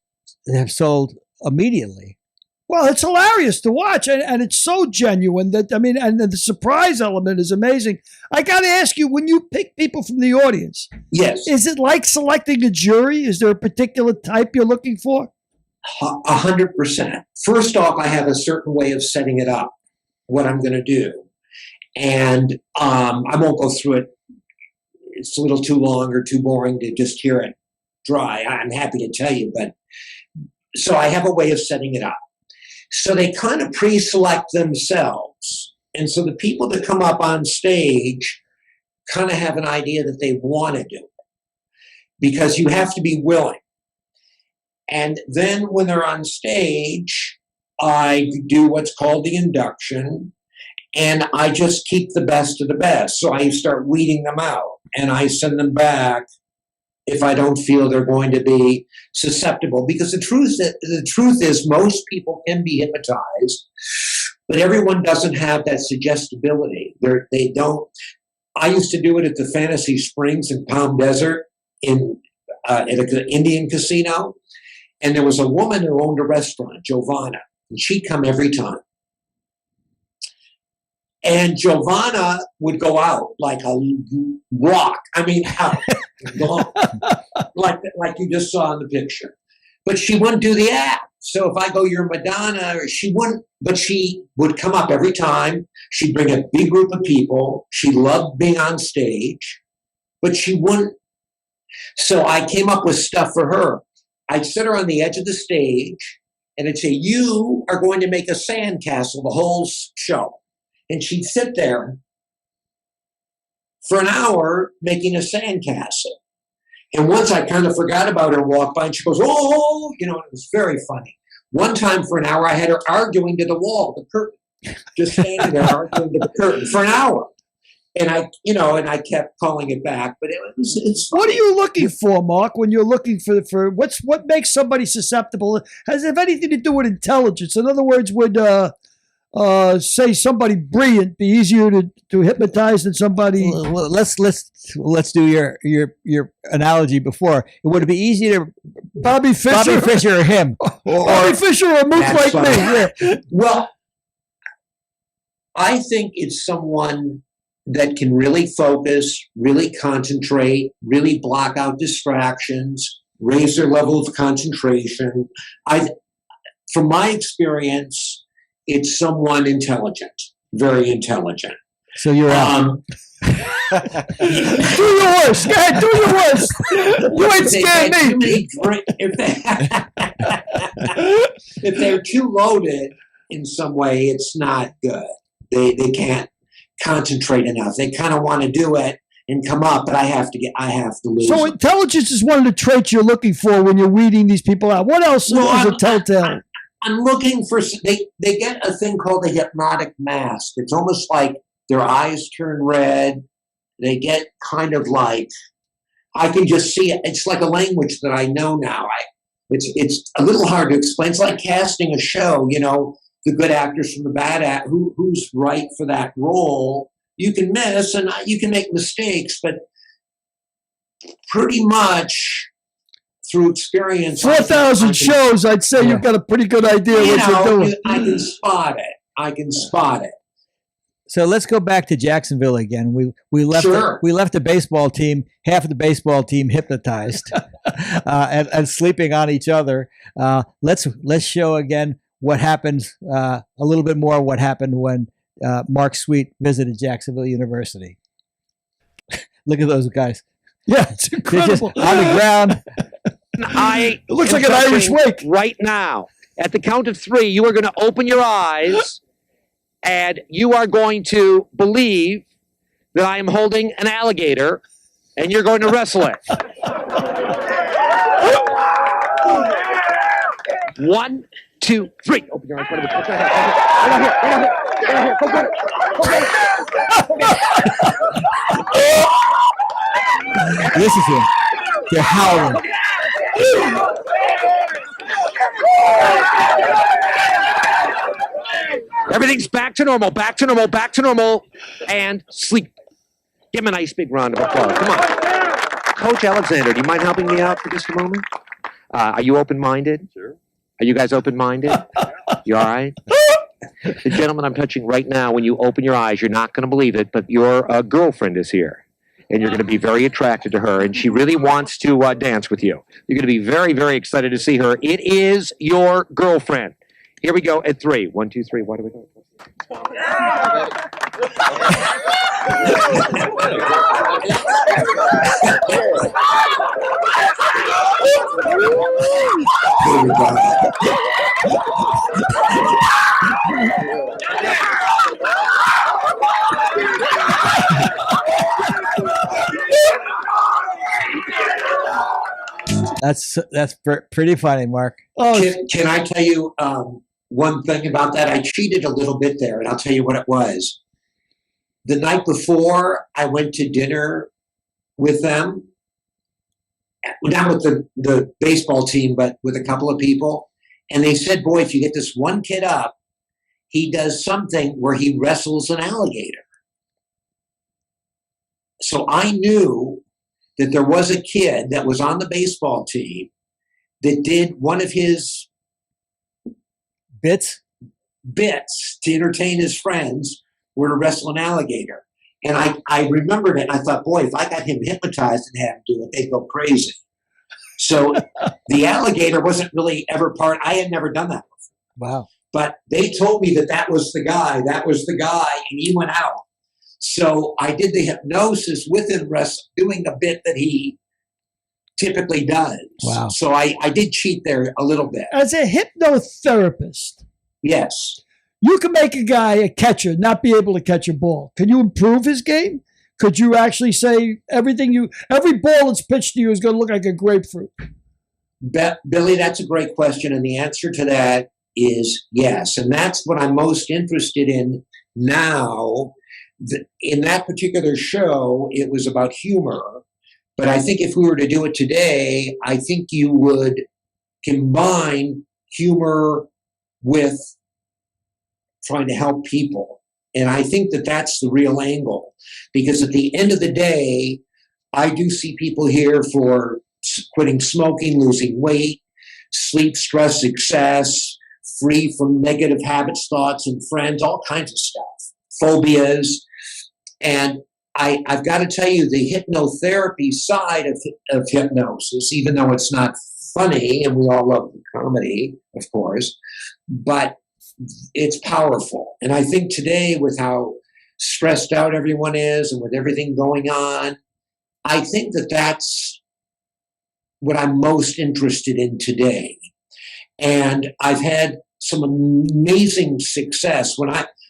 have sold immediately. Well, it's hilarious to watch, and it's so genuine that, and the surprise element is amazing. I got to ask you, when you pick people from the audience, yes, is it like selecting a jury? Is there a particular type you're looking for? 100%. First off, I have a certain way of setting it up, what I'm going to do. And I won't go through it. It's a little too long or too boring to just hear it dry. I'm happy to tell you, but so I have a way of setting it up. So they kind of pre-select themselves. And so the people that come up on stage kind of have an idea that they want to do it, because you have to be willing. And then when they're on stage, I do what's called the induction, and I just keep the best of the best. So I start weeding them out, and I send them back if I don't feel they're going to be susceptible. Because the truth is most people can be hypnotized, but everyone doesn't have that suggestibility. They don't. I used to do it at the Fantasy Springs in Palm Desert at an Indian casino. And there was a woman who owned a restaurant, Giovanna, and she'd come every time. And Giovanna would go out like a rock. Out, like you just saw in the picture. But she wouldn't do the act. So if I go, you're Madonna, she wouldn't, but she would come up every time. She'd bring a big group of people. She loved being on stage, but she wouldn't. So I came up with stuff for her. I'd sit her on the edge of the stage and I'd say, you are going to make a sandcastle the whole show. And she'd sit there for an hour making a sandcastle. And once I kind of forgot about her and walked by and she goes, oh, it was very funny. One time for an hour, I had her arguing to the wall, the curtain, just standing there arguing to the curtain for an hour. And I kept calling it back, but it's funny. What are you looking for, Mark, when you're looking for what makes somebody susceptible? Has it anything to do with intelligence? In other words, would say somebody brilliant be easier to hypnotize than somebody? Well, let's do your analogy before. Would it be easier, Bobby Fischer or him, or Bobby Fischer or a mook like me? Yeah. Well, I think it's someone that can really focus, really concentrate, really block out distractions, raise their level of concentration. From my experience, it's someone intelligent, very intelligent. So you're out. Do your worst. God, do your worst. You ain't scared me. If they're too loaded in some way, it's not good. They can't concentrate enough. They kind of want to do it and come up, but I have to lose. So intelligence is one of the traits you're looking for when you're weeding these people out. What else is a telltale? I'm looking for, they get a thing called the Hypnotic Mask. It's almost like their eyes turn red. They get kind of like, I can just see it. It's like a language that I know now. It's a little hard to explain. It's like casting a show, the good actors from the bad act, who's right for that role. You can miss and you can make mistakes, but pretty much through experience. 4,000 shows, I'd say you've got a pretty good idea what you're doing. I can spot it. So let's go back to Jacksonville again. We left the baseball team, half of the baseball team hypnotized and sleeping on each other. Let's show again what happens, a little bit more what happened when Mark Sweet visited Jacksonville University. Look at those guys. Yeah, it's They're just incredible. on the ground. It looks like an Irish wake. Right now, at the count of 3, you are going to open your eyes and you are going to believe that I am holding an alligator and you're going to wrestle it. 1, 2, 3. Open your eyes. Right out here. Right out here. Right out here. Right out here. Go get it. Go get it. This is him. They're howling. Everything's back to normal, back to normal, back to normal, and sleep. Give him a nice big round of applause. Come on. Coach Alexander, do you mind helping me out for just a moment? Are you open-minded? Sure. Are you guys open-minded? You all right? The gentleman I'm touching right now, when you open your eyes, you're not going to believe it, but your girlfriend is here. And you're going to be very attracted to her, and she really wants to dance with you. You're going to be very, very excited to see her. It is your girlfriend. Here we go at 3. 1, 2, 3. What are we doing? That's pretty funny, Mark. Oh, Can I tell you one thing about that? I cheated a little bit there, and I'll tell you what it was. The night before, I went to dinner with them, not with the baseball team, but with a couple of people. And they said, boy, if you get this one kid up, he does something where he wrestles an alligator. So I knew that there was a kid that was on the baseball team that did one of his Bits? bits to entertain his friends were to wrestle an alligator. And I remembered it, and I thought, boy, if I got him hypnotized and had him do it, they'd go crazy. So the alligator wasn't really ever part. I had never done that before. Wow. But they told me that was the guy, and he went out. So I did the hypnosis with him, doing a bit that he typically does. Wow. So I did cheat there a little bit. as a hypnotherapist, Yes. you can make a guy, a catcher, not be able to catch a ball. Can you improve his game? Could you actually say every ball that's pitched to you is going to look like a grapefruit? Billy, that's a great question. And the answer to that is yes. And that's what I'm most interested in now. In that particular show, it was about humor. But I think if we were to do it today, I think you would combine humor with trying to help people. And I think that that's the real angle. Because at the end of the day, I do see people here for quitting smoking, losing weight, sleep, stress, success, free from negative habits, thoughts, and friends, all kinds of stuff, phobias. And I've got to tell you, the hypnotherapy side of hypnosis, even though it's not funny, and we all love the comedy, of course, but it's powerful. And I think today, with how stressed out everyone is and with everything going on, I think that that's what I'm most interested in today. And I've had some amazing success.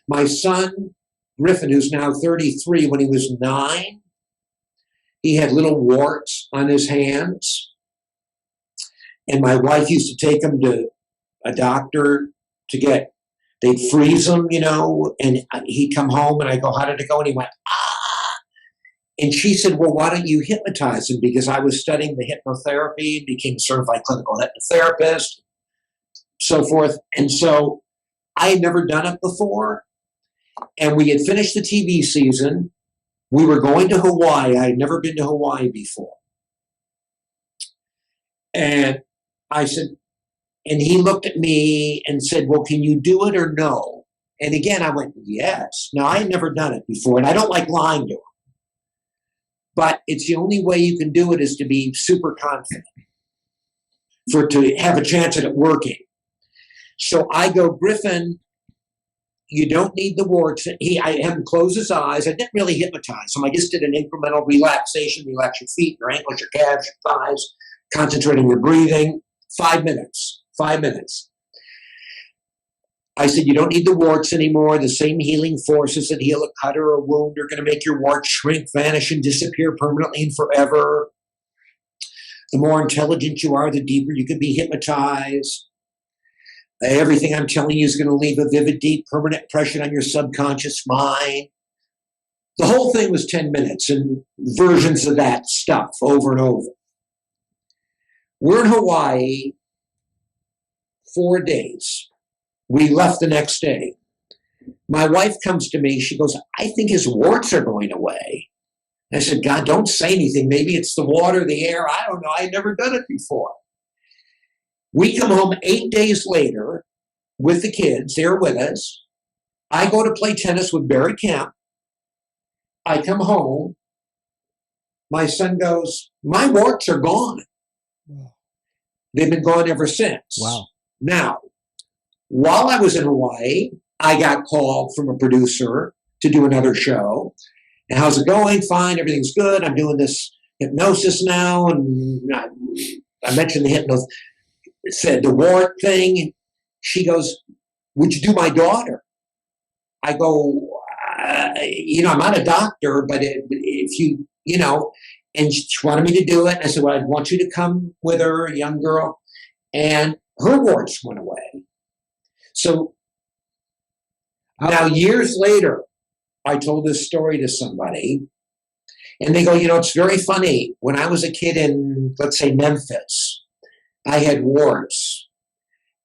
My son, Griffin, who's now 33, when he was 9, he had little warts on his hands. And my wife used to take him to a doctor they'd freeze him, and he'd come home and I go, how did it go? And he went, ah. And she said, well, why don't you hypnotize him? Because I was studying the hypnotherapy and became a certified clinical hypnotherapist, so forth. And so I had never done it before. And we had finished the TV season. We were going to Hawaii. I had never been to Hawaii before. And I said, and he looked at me and said, well, can you do it or no? And again, I went, yes. Now, I had never done it before, and I don't like lying to him. But it's the only way you can do it is to be super confident to have a chance at it working. So I go, Griffin, you don't need the warts. I had him close his eyes. I didn't really hypnotize him. I just did an incremental relaxation. Relax your feet, your ankles, your calves, your thighs. Concentrate on your breathing. 5 minutes. 5 minutes. I said, you don't need the warts anymore. The same healing forces that heal a cut or a wound are going to make your warts shrink, vanish, and disappear permanently and forever. The more intelligent you are, the deeper you can be hypnotized. Everything I'm telling you is going to leave a vivid, deep, permanent impression on your subconscious mind. The whole thing was 10 minutes and versions of that stuff over and over. We're in Hawaii 4 days. We left the next day. My wife comes to me. She goes, I think his warts are going away. I said, God, don't say anything. Maybe it's the water, the air. I don't know. I've never done it before. We come home 8 days later with the kids. They're with us. I go to play tennis with Barry Kemp. I come home. My son goes, my warts are gone. Wow. They've been gone ever since. Wow. Now, while I was in Hawaii, I got called from a producer to do another show. And how's it going? Fine. Everything's good. I'm doing this hypnosis now. And I mentioned the said the wart thing. She goes, would you do my daughter? I go, I'm not a doctor, but if you, and she wanted me to do it. And I said, well, I want you to come with her, a young girl. And her warts went away. So now years later, I told this story to somebody and they go, it's very funny. When I was a kid in, let's say, Memphis, I had warts.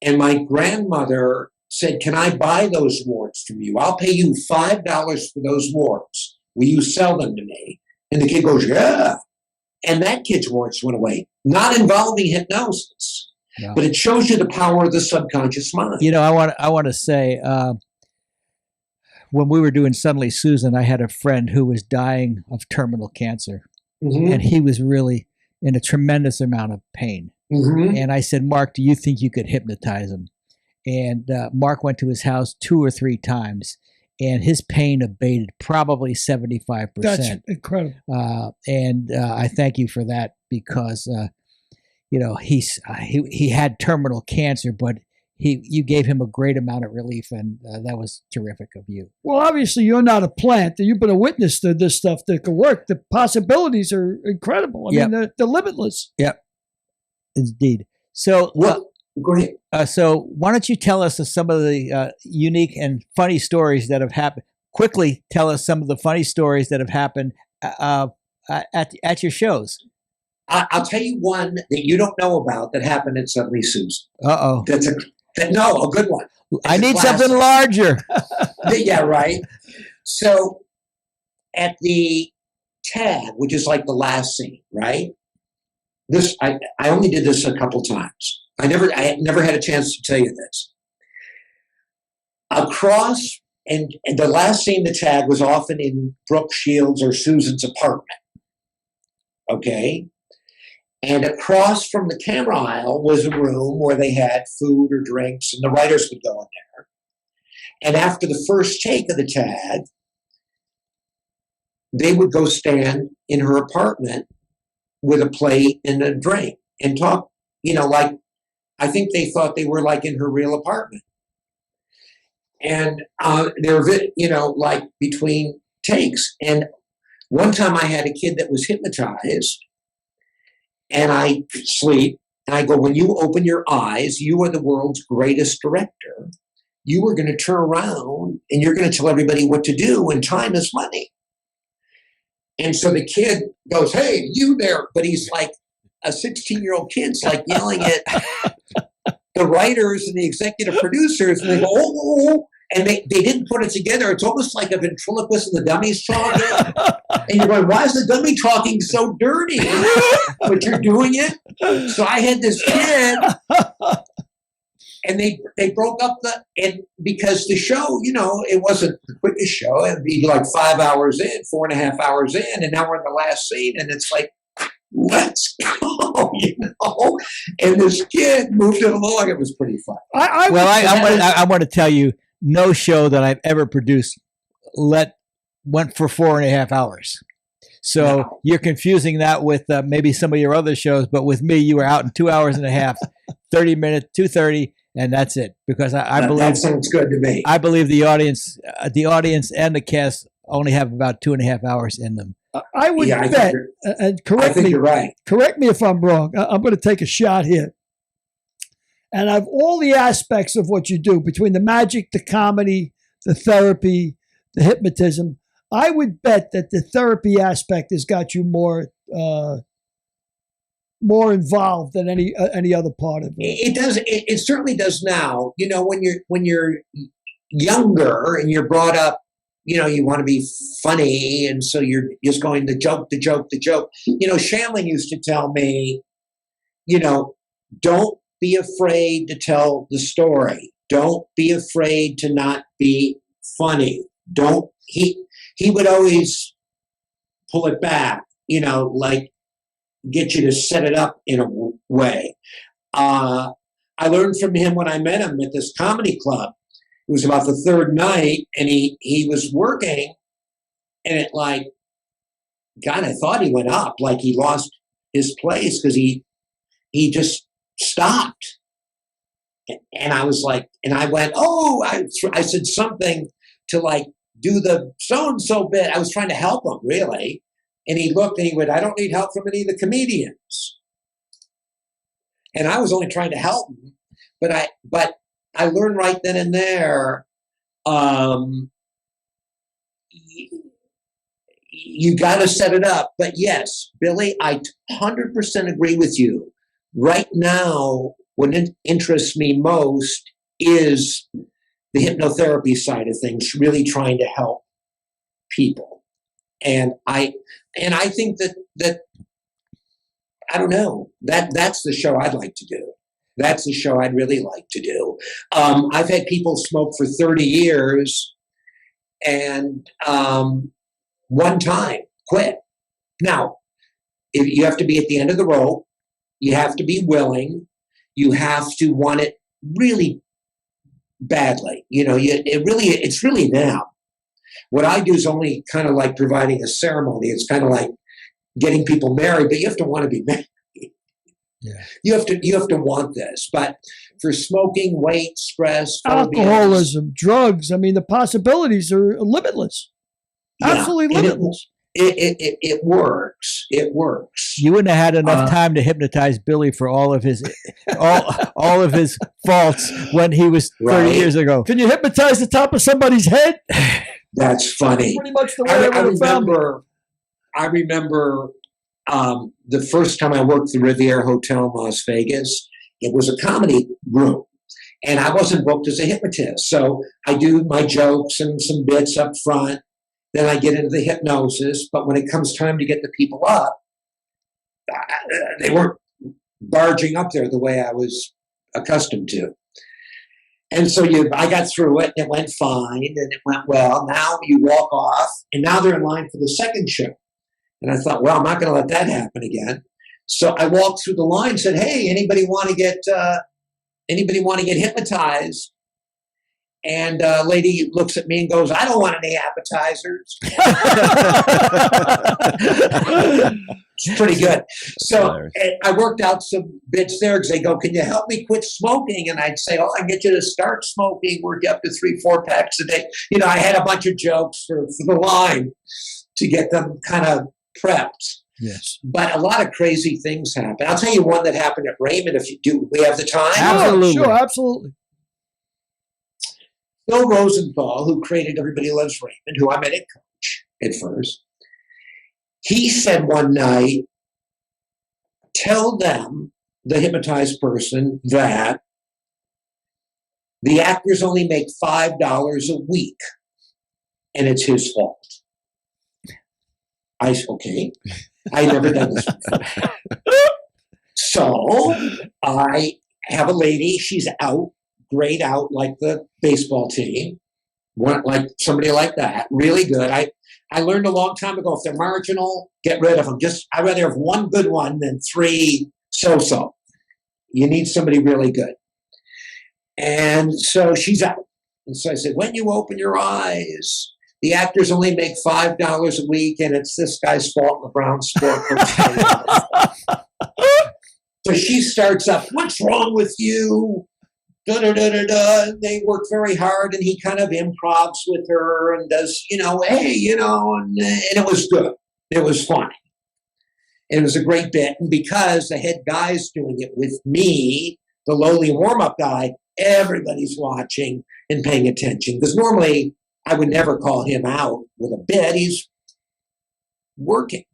And my grandmother said, can I buy those warts from you? I'll pay you $5 for those warts. Will you sell them to me? And the kid goes, yeah. And that kid's warts went away, not involving hypnosis. No. But it shows you the power of the subconscious mind. I want to say, when we were doing Suddenly Susan, I had a friend who was dying of terminal cancer. Mm-hmm. And he was really in a tremendous amount of pain. Mm-hmm. And I said, Mark, do you think you could hypnotize him? And Mark went to his house 2 or 3 times, and his pain abated probably 75%. That's incredible. And I thank you for that because, he had terminal cancer, but you gave him a great amount of relief, and that was terrific of you. Well, obviously, you're not a plant. You've been a witness to this stuff that can work. The possibilities are incredible. I mean, they're limitless. Yep. Indeed. So, go ahead. So why don't you tell us some of the unique and funny stories that have happened? Quickly tell us some of the funny stories that have happened at your shows. I'll tell you one that you don't know about that happened at Suddenly Susan. Uh-oh. A good one. I need something larger. Yeah, right. So at the tag, which is like the last scene, right? I only did this a couple times. I never had a chance to tell you this. Across, and the last scene, the tag was often in Brooke Shields or Susan's apartment. Okay? And across from the camera aisle was a room where they had food or drinks, and the writers would go in there. And after the first take of the tag, they would go stand in her apartment with a plate and a drink and talk, like, I think they thought they were like in her real apartment. And they were, like between takes. And one time I had a kid that was hypnotized, and I sleep, and I go, when you open your eyes, you are the world's greatest director. You are going to turn around and you're going to tell everybody what to do, and time is money. And so the kid goes, hey, you there. But he's like a 16-year-old kid's like yelling at the writers and the executive producers, and they go, oh, and they didn't put it together. It's almost like a ventriloquist and the dummy's talking. And you're going, why is the dummy talking so dirty? But you're doing it. So I had this kid, and they broke up and because the show, it wasn't the quickest show. It'd be like 5 hours in, 4.5 hours in, and now we're in the last scene, and it's like, let's go, And this kid moved it along. It was pretty fun. I want to tell you, no show that I've ever produced went for 4.5 hours. So Wow. you're confusing that with maybe some of your other shows, but with me, you were out in 2 hours and a half, 30 minutes, 2:30, and that's it. Because I believe that sounds good to me. I believe the audience and the cast only have about 2.5 hours in them. I would Yeah, I bet, think and I correct think me, you're right. correct me if I'm wrong. I'm going to take a shot here. And of all the aspects of what you do, between the magic, the comedy, the therapy, the hypnotism, I would bet that the therapy aspect has got you more involved than any other part of it. It does. It certainly does now. You know, when you're younger and you're brought up, you know, you want to be funny, and so you're just going the joke. You know, Shanley used to tell me, you know, don't be afraid to tell the story. Don't be afraid to not be funny. Don't he would always pull it back, you know, like get you to set it up in a way. I learned from him when I met him at this comedy club. It was about the third night, and he was working, and it like, God, I thought he went up, like he lost his place because he just stopped. And I was like, and I went, oh, I said something to like do the so-and-so bit. I was trying to help him, really. And he looked and he went, I don't need help from any of the comedians. And I was only trying to help him. But I learned right then and there, you got to set it up. But yes, Billy, I 100% agree with you. Right now, what interests me most is the hypnotherapy side of things, really trying to help people. And I think that I don't know, that's the show I'd like to do. That's the show I'd really like to do. I've had people smoke for 30 years and one time quit. Now, if you have to be at the end of the rope, you have to be willing, you have to want it really badly. You know, it's really them. What I do is only kind of like providing a ceremony. It's kind of like getting people married, but you have to want to be married. Yeah. You have to want this. But for smoking, weight, stress, alcoholism, drugs, I mean, the possibilities are limitless. Absolutely limitless. It works. It works. You wouldn't have had enough time to hypnotize Billy for all of his all of his faults when he was 30 years ago. Can you hypnotize the top of somebody's head? That's funny. Pretty much the way I remember the first time I worked at the Riviera Hotel in Las Vegas. It was a comedy room, and I wasn't booked as a hypnotist. So I do my jokes and some bits up front. Then I get into the hypnosis. But when it comes time to get the people up, they weren't barging up there the way I was accustomed to. And so I got through it, and it went fine, and it went well. Now you walk off, and now they're in line for the second show. And I thought, well, I'm not going to let that happen again. So I walked through the line and said, hey, anybody want to get hypnotized? And a lady looks at me and goes, I don't want any appetizers. It's pretty good. So I worked out some bits there because they go, can you help me quit smoking? And I'd say, oh, I can get you to start smoking, work you up to 3-4 packs a day. You know, I had a bunch of jokes for the line to get them kind of prepped. Yes. But a lot of crazy things happen. I'll tell you one that happened at Raymond if you do. We have the time? Absolutely. Sure, absolutely. Bill Rosenthal, who created Everybody Loves Raymond, who I met at Coach at first, he said one night, tell them, the hypnotized person, that the actors only make $5 a week, and it's his fault. I said, okay. I'd never done this before. So I have a lady, she's out, grayed out like the baseball team, like somebody like that, really good. I learned a long time ago, if they're marginal, get rid of them. I'd rather have one good one than 3 so-so. You need somebody really good. And so she's out. And so I said, when you open your eyes, the actors only make $5 a week, and it's this guy's fault in the brown sport. So she starts up, what's wrong with you? Da, da, da, da, da. They work very hard, and he kind of improvs with her and does, hey, and it was good. It was funny. It was a great bit. And because the head guy's doing it with me, the lowly warm-up guy, everybody's watching and paying attention. Because normally I would never call him out with a bit. He's working.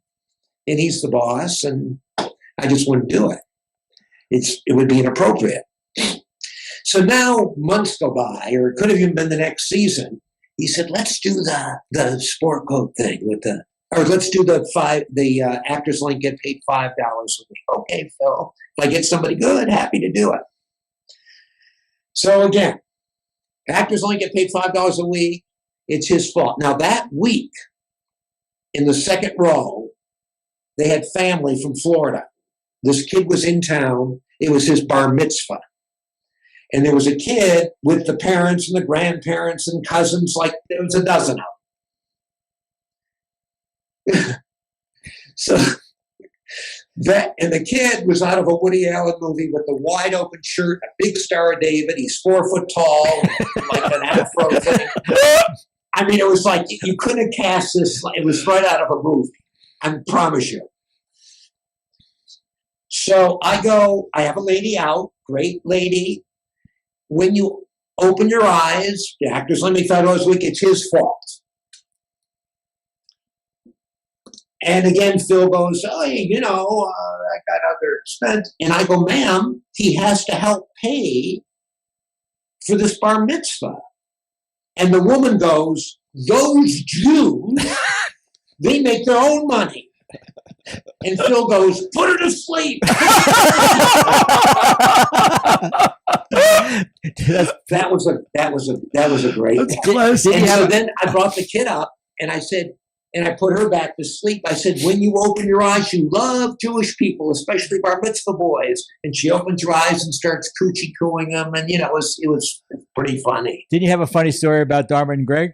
And he's the boss, and I just wouldn't do it. It would be inappropriate. So now months go by, or it could have even been the next season. He said, let's do the sport coat thing or let's do the actors only get paid $5 a week. Okay, Phil, if I get somebody good, happy to do it. So again, actors only get paid $5 a week. It's his fault. Now that week, in the second row, they had family from Florida. This kid was in town. It was his bar mitzvah. And there was a kid with the parents and the grandparents and cousins, like there was a dozen of them. So the kid was out of a Woody Allen movie with a wide open shirt, a big Star of David. He's 4 foot tall, like an afro thing. I mean, it was like you couldn't have cast this. It was right out of a movie. I promise you. So I have a lady out, great lady. When you open your eyes, the actors let me $5 a week, it's his fault. And again, Phil goes, oh, I got other expense. And I go, ma'am, he has to help pay for this bar mitzvah. And the woman goes, those Jews, they make their own money. And Phil goes, put her to sleep. That was a great. That's classic. And so then I brought the kid up, and I said, and I put her back to sleep. I said, when you open your eyes, you love Jewish people, especially bar mitzvah boys. And she opens her eyes and starts coochie cooing them, and it was pretty funny. Didn't you have a funny story about Dharma and Greg?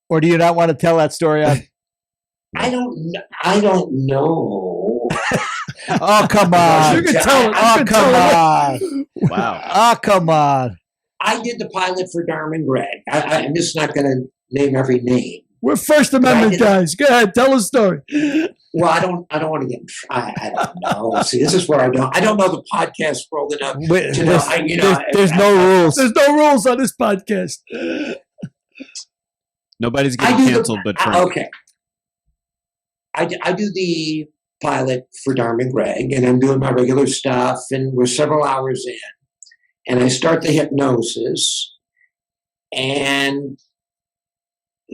Or do you not want to tell that story? I don't know. Oh, come on. You can tell it. Oh, come on. Wow. Oh, come on. I did the pilot for Dharma and Greg. I'm just not going to name every name. We're First Amendment guys. Go ahead, tell a story. Well, I don't want to get. I don't know. See, this is where I don't know the podcast world enough. There's no rules. There's no rules on this podcast. Nobody's getting canceled but Frank. Okay. I do the pilot for Dharma and Greg, and I'm doing my regular stuff, and we're several hours in, and I start the hypnosis, and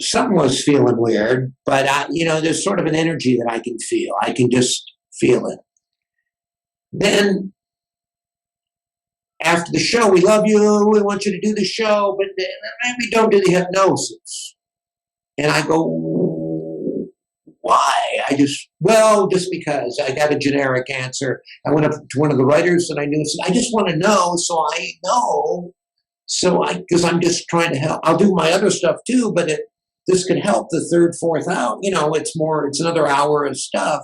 something was feeling weird, but there's sort of an energy that I can feel. I can just feel it. Then after the show, we love you, we want you to do the show, but maybe don't do the hypnosis. And I go, why? Just because I got a generic answer. I went up to one of the writers and I knew, I just want to know, so I know. Because I'm just trying to help. I'll do my other stuff too, but this could help the third, fourth out. It's another hour of stuff.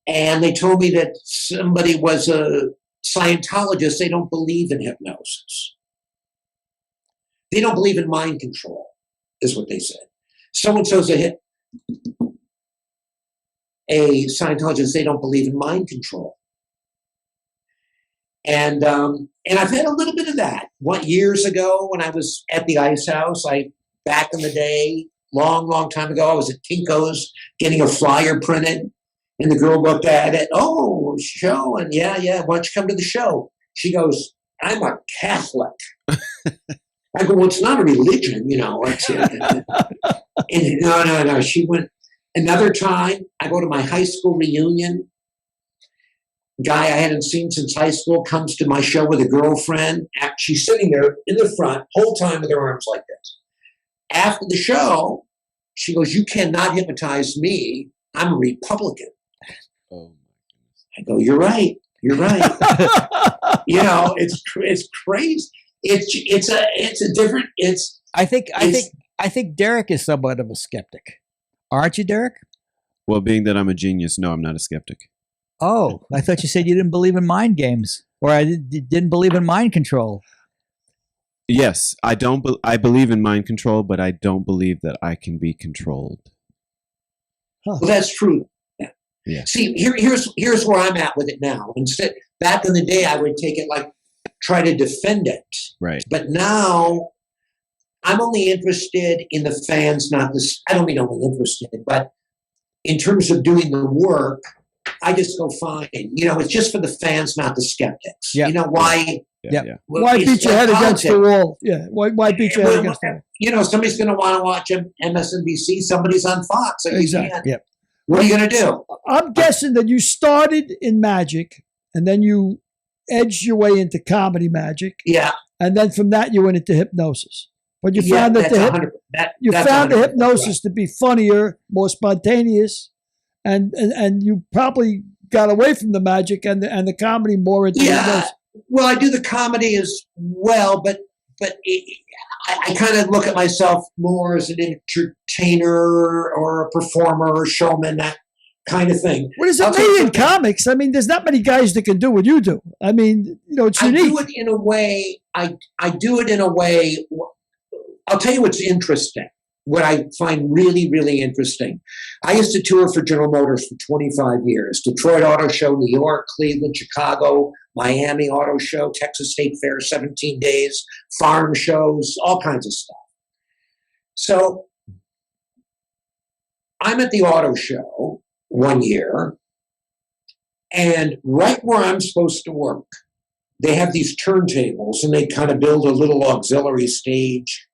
And they told me that somebody was a Scientologist. They don't believe in hypnosis. They don't believe in mind control, is what they said. So-and-so's a Scientologist. They don't believe in mind control. And I've had a little bit of that. Years ago when I was at the Ice House, back in the day, long time ago, I was at Kinko's getting a flyer printed, and the girl looked at it. Oh, show, and yeah. Why don't you come to the show? She goes, I'm a Catholic. I go, well, it's not a religion, It's, and no. She went. Another time, I go to my high school reunion. Guy I hadn't seen since high school comes to my show with a girlfriend. She's sitting there in the front, whole time with her arms like this. After the show, she goes, you cannot hypnotize me. I'm a Republican. Oh. I go, you're right. You're right. It's crazy. It's a different. I think Derek is somewhat of a skeptic. Aren't you, Derek? Well, being that I'm a genius, no, I'm not a skeptic. Oh, I thought you said you didn't believe in mind games, or I didn't believe in mind control. Yes, I don't. I believe in mind control, but I don't believe that I can be controlled. Well, that's true. Yeah. See, here's where I'm at with it now. Instead, back in the day, I would take it like try to defend it. Right. But now, I'm only interested in the fans, not this. I don't mean only interested, but in terms of doing the work, I just go fine. It's just for the fans, not the skeptics. Yeah. Why? Yeah. Why beat your head against the wall? Yeah. Why beat your head against the wall? Somebody's going to want to watch MSNBC. Somebody's on Fox. Like, Exactly. Yep. What are you going to do? I'm guessing that you started in magic and then you edged your way into comedy magic. Yeah. And then from that you went into hypnosis. But you found that the hypnosis to be funnier, more spontaneous, and you probably got away from the magic and the comedy more into hypnosis. Well, I do the comedy as well, but I kind of look at myself more as an entertainer or a performer or showman, that kind of thing. What does it mean in comics? I mean, there's not many guys that can do what you do. I mean, it's unique. I do it in a way. I do it in a way. I'll tell you what's interesting. What I find really, really interesting. I used to tour for General Motors for 25 years. Detroit Auto Show, New York, Cleveland, Chicago, Miami Auto Show, Texas State Fair, 17 days, farm shows, all kinds of stuff. So I'm at the auto show one year, and right where I'm supposed to work, they have these turntables, and they kind of build a little auxiliary stage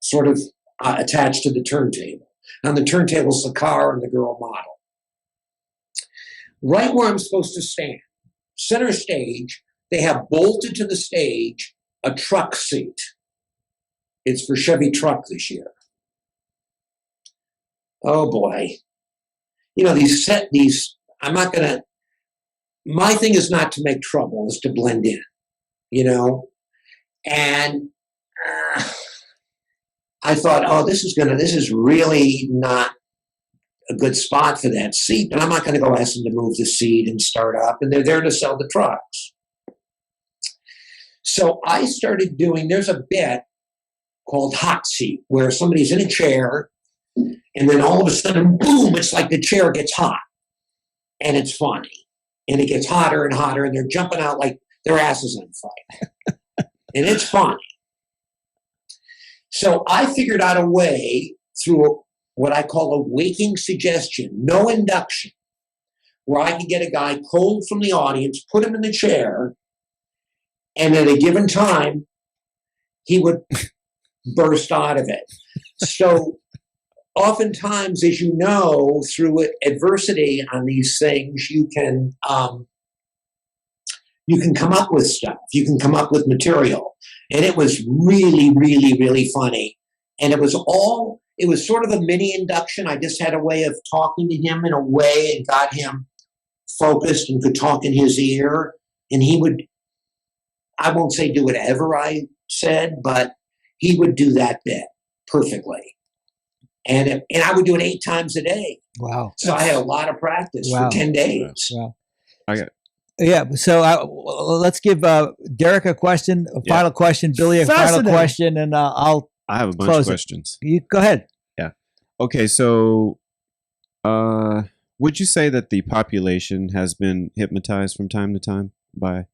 sort of attached to the turntable. On the turntable's the car and the girl model. Right where I'm supposed to stand, center stage, they have bolted to the stage a truck seat. It's for Chevy truck this year. Oh boy. I'm not going to, my thing is not to make trouble, is to blend in, and I thought, this is really not a good spot for that seat, but I'm not going to go ask them to move the seat and start up, and they're there to sell the trucks. So I started there's a bit called hot seat, where somebody's in a chair, and then all of a sudden, boom, it's like the chair gets hot, and it's funny, and it gets hotter and hotter, and they're jumping out like their ass is on fire, and it's funny. So I figured out a way through what I call a waking suggestion, no induction, where I could get a guy cold from the audience, put him in the chair, and at a given time, he would burst out of it. So oftentimes, as you know, through adversity on these things, you can come up with stuff. You can come up with material. And it was really, really, really funny. And it was sort of a mini induction. I just had a way of talking to him in a way and got him focused and could talk in his ear. And he would, I won't say do whatever I said, but he would do that bit perfectly. And I would do it 8 times a day. Wow. So I had a lot of practice for 10 days. Wow. Okay. Yeah, so let's give Derek a question, a final question, Billy a final question, and I have a bunch of questions. You go ahead. Yeah. Okay, so would you say that the population has been hypnotized from time to time by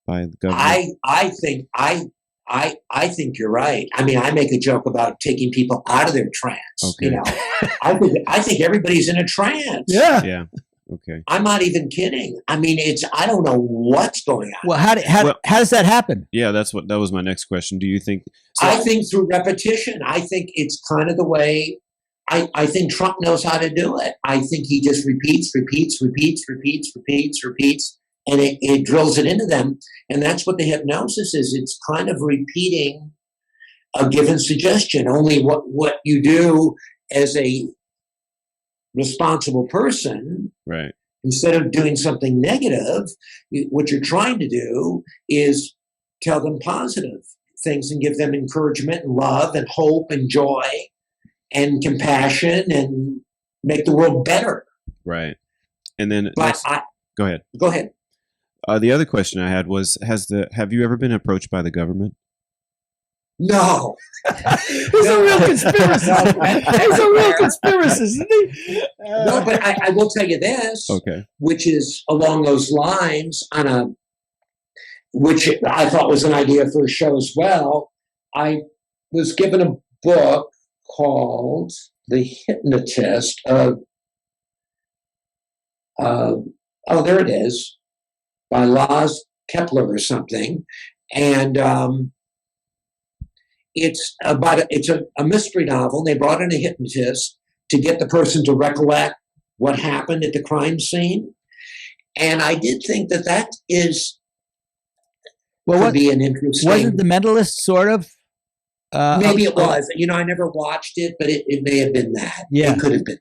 the government? I think you're right. I mean, I make a joke about taking people out of their trance. Okay. I think everybody's in a trance. Yeah. Yeah. Okay. I'm not even kidding. I mean, I don't know what's going on. Well, how does that happen? Yeah, that was my next question. Do you think? I think through repetition. I think it's kind of the way. I think Trump knows how to do it. I think he just repeats, and it drills it into them. And that's what the hypnosis is. It's kind of repeating a given suggestion. Only what you do as a responsible person, right, instead of doing something negative, what you're trying to do is tell them positive things and give them encouragement and love and hope and joy and compassion and make the world better. Right. And then But go ahead. Go ahead. The other question I had was, have you ever been approached by the government? No. He's a real conspiracist. He's a real conspiracist, isn't he? No, but I will tell you this, Okay. which is along those lines which I thought was an idea for a show as well. I was given a book called The Hypnotist. There it is, by Laz Kepler or something. And it's a mystery novel. They brought in a hypnotist to get the person to recollect what happened at the crime scene. And I did think that is could be an interesting. Wasn't The Mentalist sort of? Maybe it was. I never watched it, but it may have been that. Yeah. It could have been.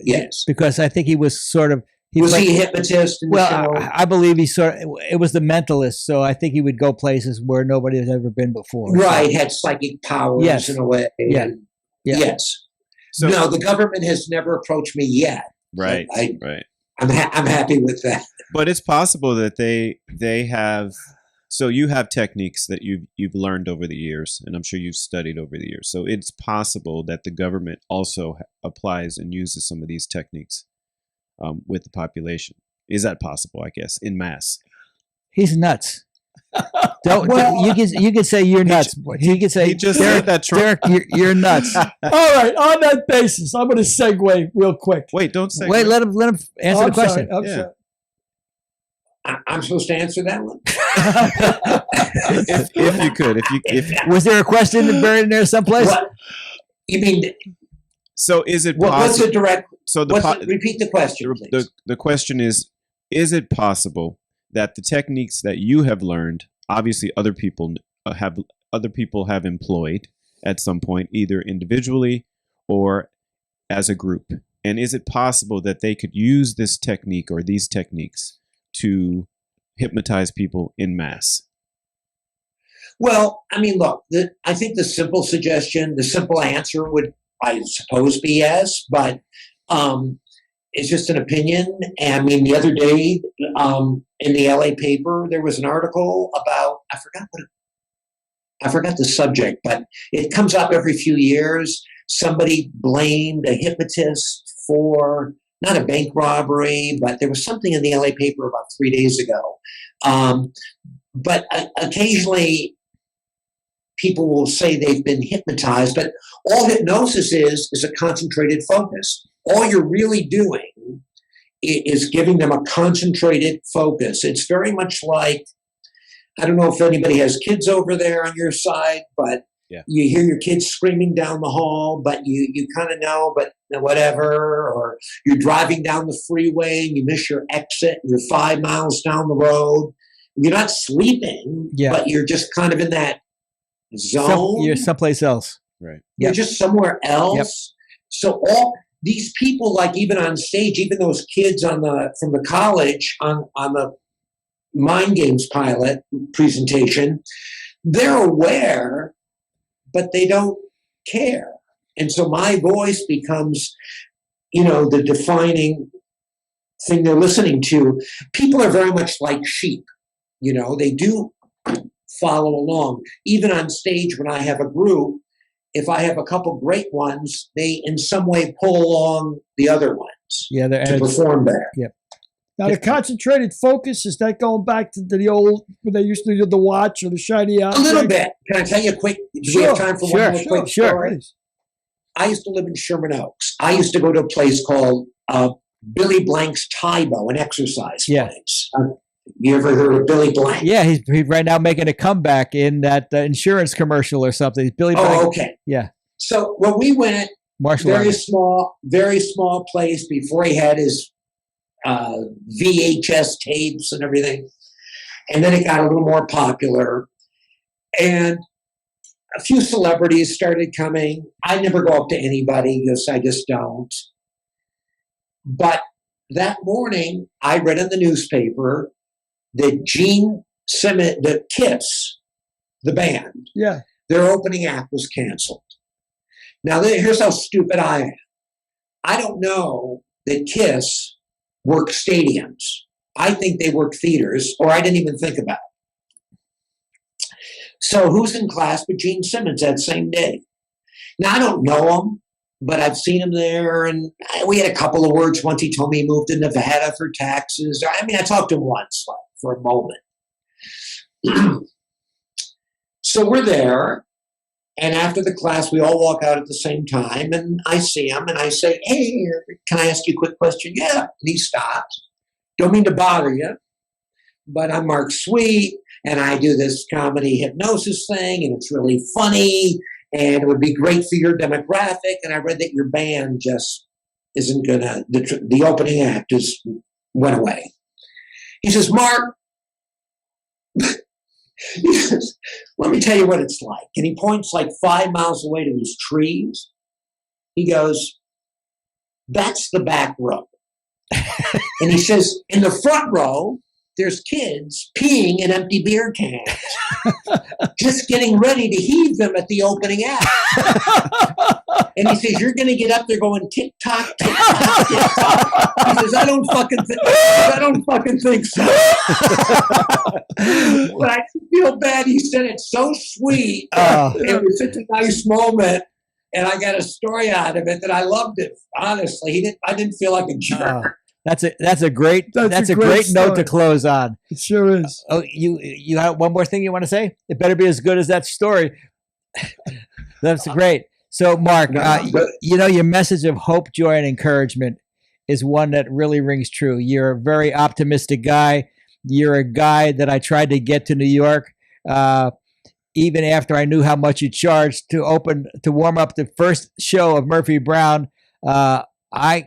Yes. Because I think he was sort of. Was he a hypnotist in the show? I believe it was The Mentalist, so I think he would go places where nobody has ever been before. Right, had psychic powers in a way. Yeah. Yes. So, no, the government has never approached me yet. Right. Right. I'm happy with that. But it's possible that they have. So you have techniques that you've learned over the years, and I'm sure you've studied over the years. So it's possible that the government also applies and uses some of these techniques with the population. Is that possible? I guess in mass. He's nuts. You can say you're nuts. He can say he just said that. Derek, you're nuts. All right. On that basis, I'm going to segue real quick. Wait, don't segue. Wait, let him answer the question. I'm sorry. I'm supposed to answer that one. if you could, was there a question buried in there someplace? What? You mean? So is it possible? What's the direct? So repeat the question, please. The question is it possible that the techniques that you have learned, obviously other people have employed at some point, either individually or as a group, and is it possible that they could use this technique or these techniques to hypnotize people in mass? Well, I mean, look, I think the simple answer would, I suppose, be yes, but it's just an opinion. And I mean, the other day in the LA paper, there was an article about, I forgot the subject, but it comes up every few years. Somebody blamed a hypnotist for not a bank robbery, but there was something in the LA paper about 3 days ago. But occasionally people will say they've been hypnotized, but all hypnosis is a concentrated focus. All you're really doing is giving them a concentrated focus. It's very much like, I don't know if anybody has kids over there on your side, but you hear your kids screaming down the hall, but you kind of know, but whatever, or you're driving down the freeway and you miss your exit and you're 5 miles down the road. You're not sleeping, but you're just kind of in that zone. You're someplace else. Right. You're just somewhere else. Yep. So all these people, like even on stage, even those kids from the college on the Mind Games pilot presentation, they're aware, but they don't care. And so my voice becomes, the defining thing they're listening to. People are very much like sheep. They do follow along. Even on stage when I have a group, if I have a couple great ones, they in some way pull along the other ones to perform better. Yep. Now, the concentrated focus, is that going back to the old, when they used to do the watch or the shiny object? A little bit. Can I tell you a quick, do we have time for one more quick story? Please. I used to live in Sherman Oaks. I used to go to a place called Billy Blank's Tybo, an exercise place. You ever heard of Billy Blank? Yeah, he's right now making a comeback in that insurance commercial or something. Billy Blank. Oh, okay. Yeah. So when we went, very small place before he had his VHS tapes and everything. And then it got a little more popular. And a few celebrities started coming. I never go up to anybody because I just don't. But that morning, I read in the newspaper that Gene Simmons, that Kiss, the band, Yeah. their opening act was canceled. Now, here's how stupid I am. I don't know that Kiss work stadiums. I think they work theaters, or I didn't even think about it. So who's in class with Gene Simmons that same day? Now, I don't know him, but I've seen him there, and we had a couple of words. Once he told me he moved to Nevada for taxes. I mean, I talked to him once, like, for a moment. So we're there, and after the class, we all walk out at the same time, and I see him, and I say, hey, can I ask you a quick question? Yeah. And he stops. Don't mean to bother you, but I'm Mark Sweet, and I do this comedy hypnosis thing, and it's really funny, and it would be great for your demographic, and I read that your band just isn't gonna, the opening act just went away. He says, Mark, he says, let me tell you what it's like. And he points like 5 miles away to these trees. He goes, that's the back row. And he says, in the front row, there's kids peeing in empty beer cans, just getting ready to heave them at the opening act. And he says, you're going to get up there going tick-tock, tick-tock, tick-tock. He says, I don't fucking think so. But I feel bad. He said it's so sweet. It was such a nice moment. And I got a story out of it that I loved it. Honestly, I didn't feel like a jerk. That's a great note to close on. It sure is. Oh, you have one more thing you want to say? It better be as good as that story. That's great. So, Mark, your message of hope, joy, and encouragement is one that really rings true. You're a very optimistic guy. You're a guy that I tried to get to New York, even after I knew how much you charged to warm up the first show of Murphy Brown. I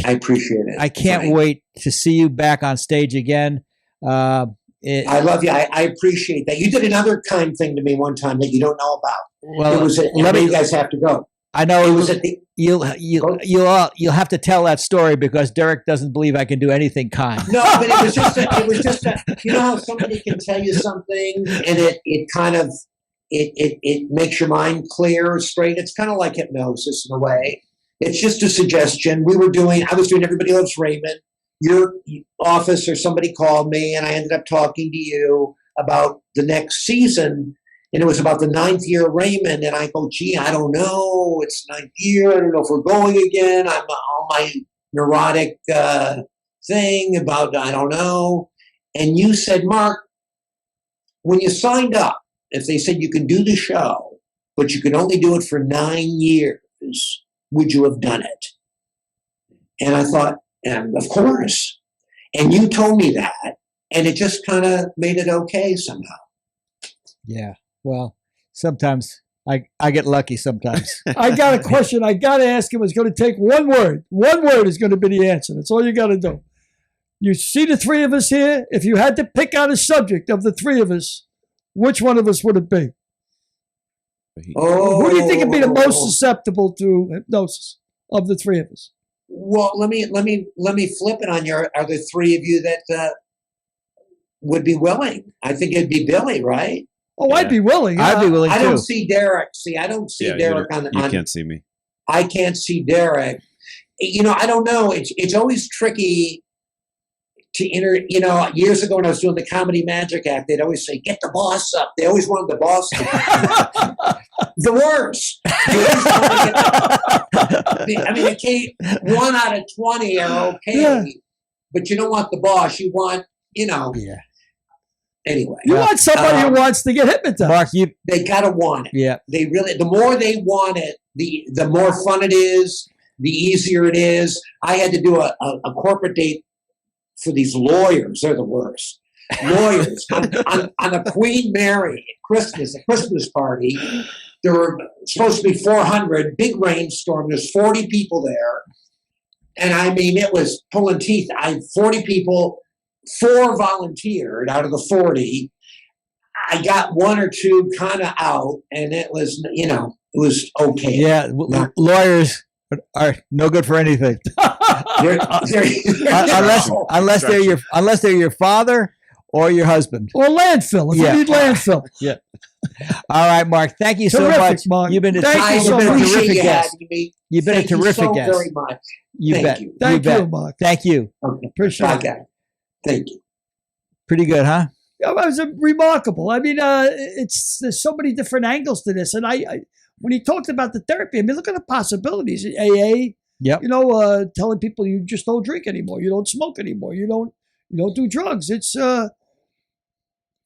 appreciate it. I can't wait to see you back on stage again. I love you. I appreciate that. You did another kind thing to me one time that you don't know about. Well, you guys have to go. I know it was at the. You'll have to tell that story because Derek doesn't believe I can do anything kind. No, but it was just you know how somebody can tell you something and it kind of it makes your mind clear, straight. It's kind of like hypnosis in a way. It's just a suggestion. I was doing Everybody Loves Raymond. Your office or somebody called me, and I ended up talking to you about the next season, and it was about the 9th year of Raymond, and I go, gee, I don't know. It's 9th year. I don't know if we're going again. I'm on my neurotic thing about, I don't know. And you said, Mark, when you signed up, if they said you can do the show, but you can only do it for 9 years, would you have done it? And I thought, of course. And you told me that, and it just kind of made it okay somehow. Yeah. Well, sometimes I get lucky sometimes. I got a question. I got to ask him. It's going to take one word. One word is going to be the answer. That's all you got to do. You see the three of us here. If you had to pick out a subject of the three of us, which one of us would it be? Who do you think would be the most susceptible to hypnosis of the three of us? Well, let me flip it on you. Are there three of you that would be willing? I think it'd be Billy, right? Oh, yeah. I'd be willing. I'd be willing too. I don't see Derek. I don't see Derek on. You can't see me. I can't see Derek. I don't know. It's always tricky to years ago when I was doing the Comedy Magic Act, they'd always say, get the boss up. They always wanted the boss to the worst. Okay, 1 out of 20 are okay, but you don't want the boss. You want, Yeah. Anyway. You want somebody who wants to get hypnotized. Mark, they got to want it. Yeah. They really, the more they want it, the more fun it is, the easier it is. I had to do a corporate date for these lawyers. They're the worst. Lawyers on a Queen Mary Christmas party. There were supposed to be 400, big rainstorm. There's 40 people there. And I mean, it was pulling teeth. 40 people, 4 volunteered out of the 40. I got 1 or 2 kind of out, and it was, it was okay. Yeah, lawyers are no good for anything. They're- unless they're your father or your husband. Or landfill, if Yeah. you need landfill. All right, Mark. Thank you so Terrific, much. Mark. You've been a, Thank you I so you've been a much. appreciate terrific you guest. having me. You've been Thank a terrific you so guest. very much. You Thank bet. you. Thank bet. you, Mark. Thank you. Okay. Appreciate it. Okay. Thank you. Pretty good, huh? Yeah, it was remarkable. I mean, there's so many different angles to this. And I when he talked about the therapy, I mean, look at the possibilities. AA, Yep. telling people you just don't drink anymore, you don't smoke anymore, you don't do drugs. It's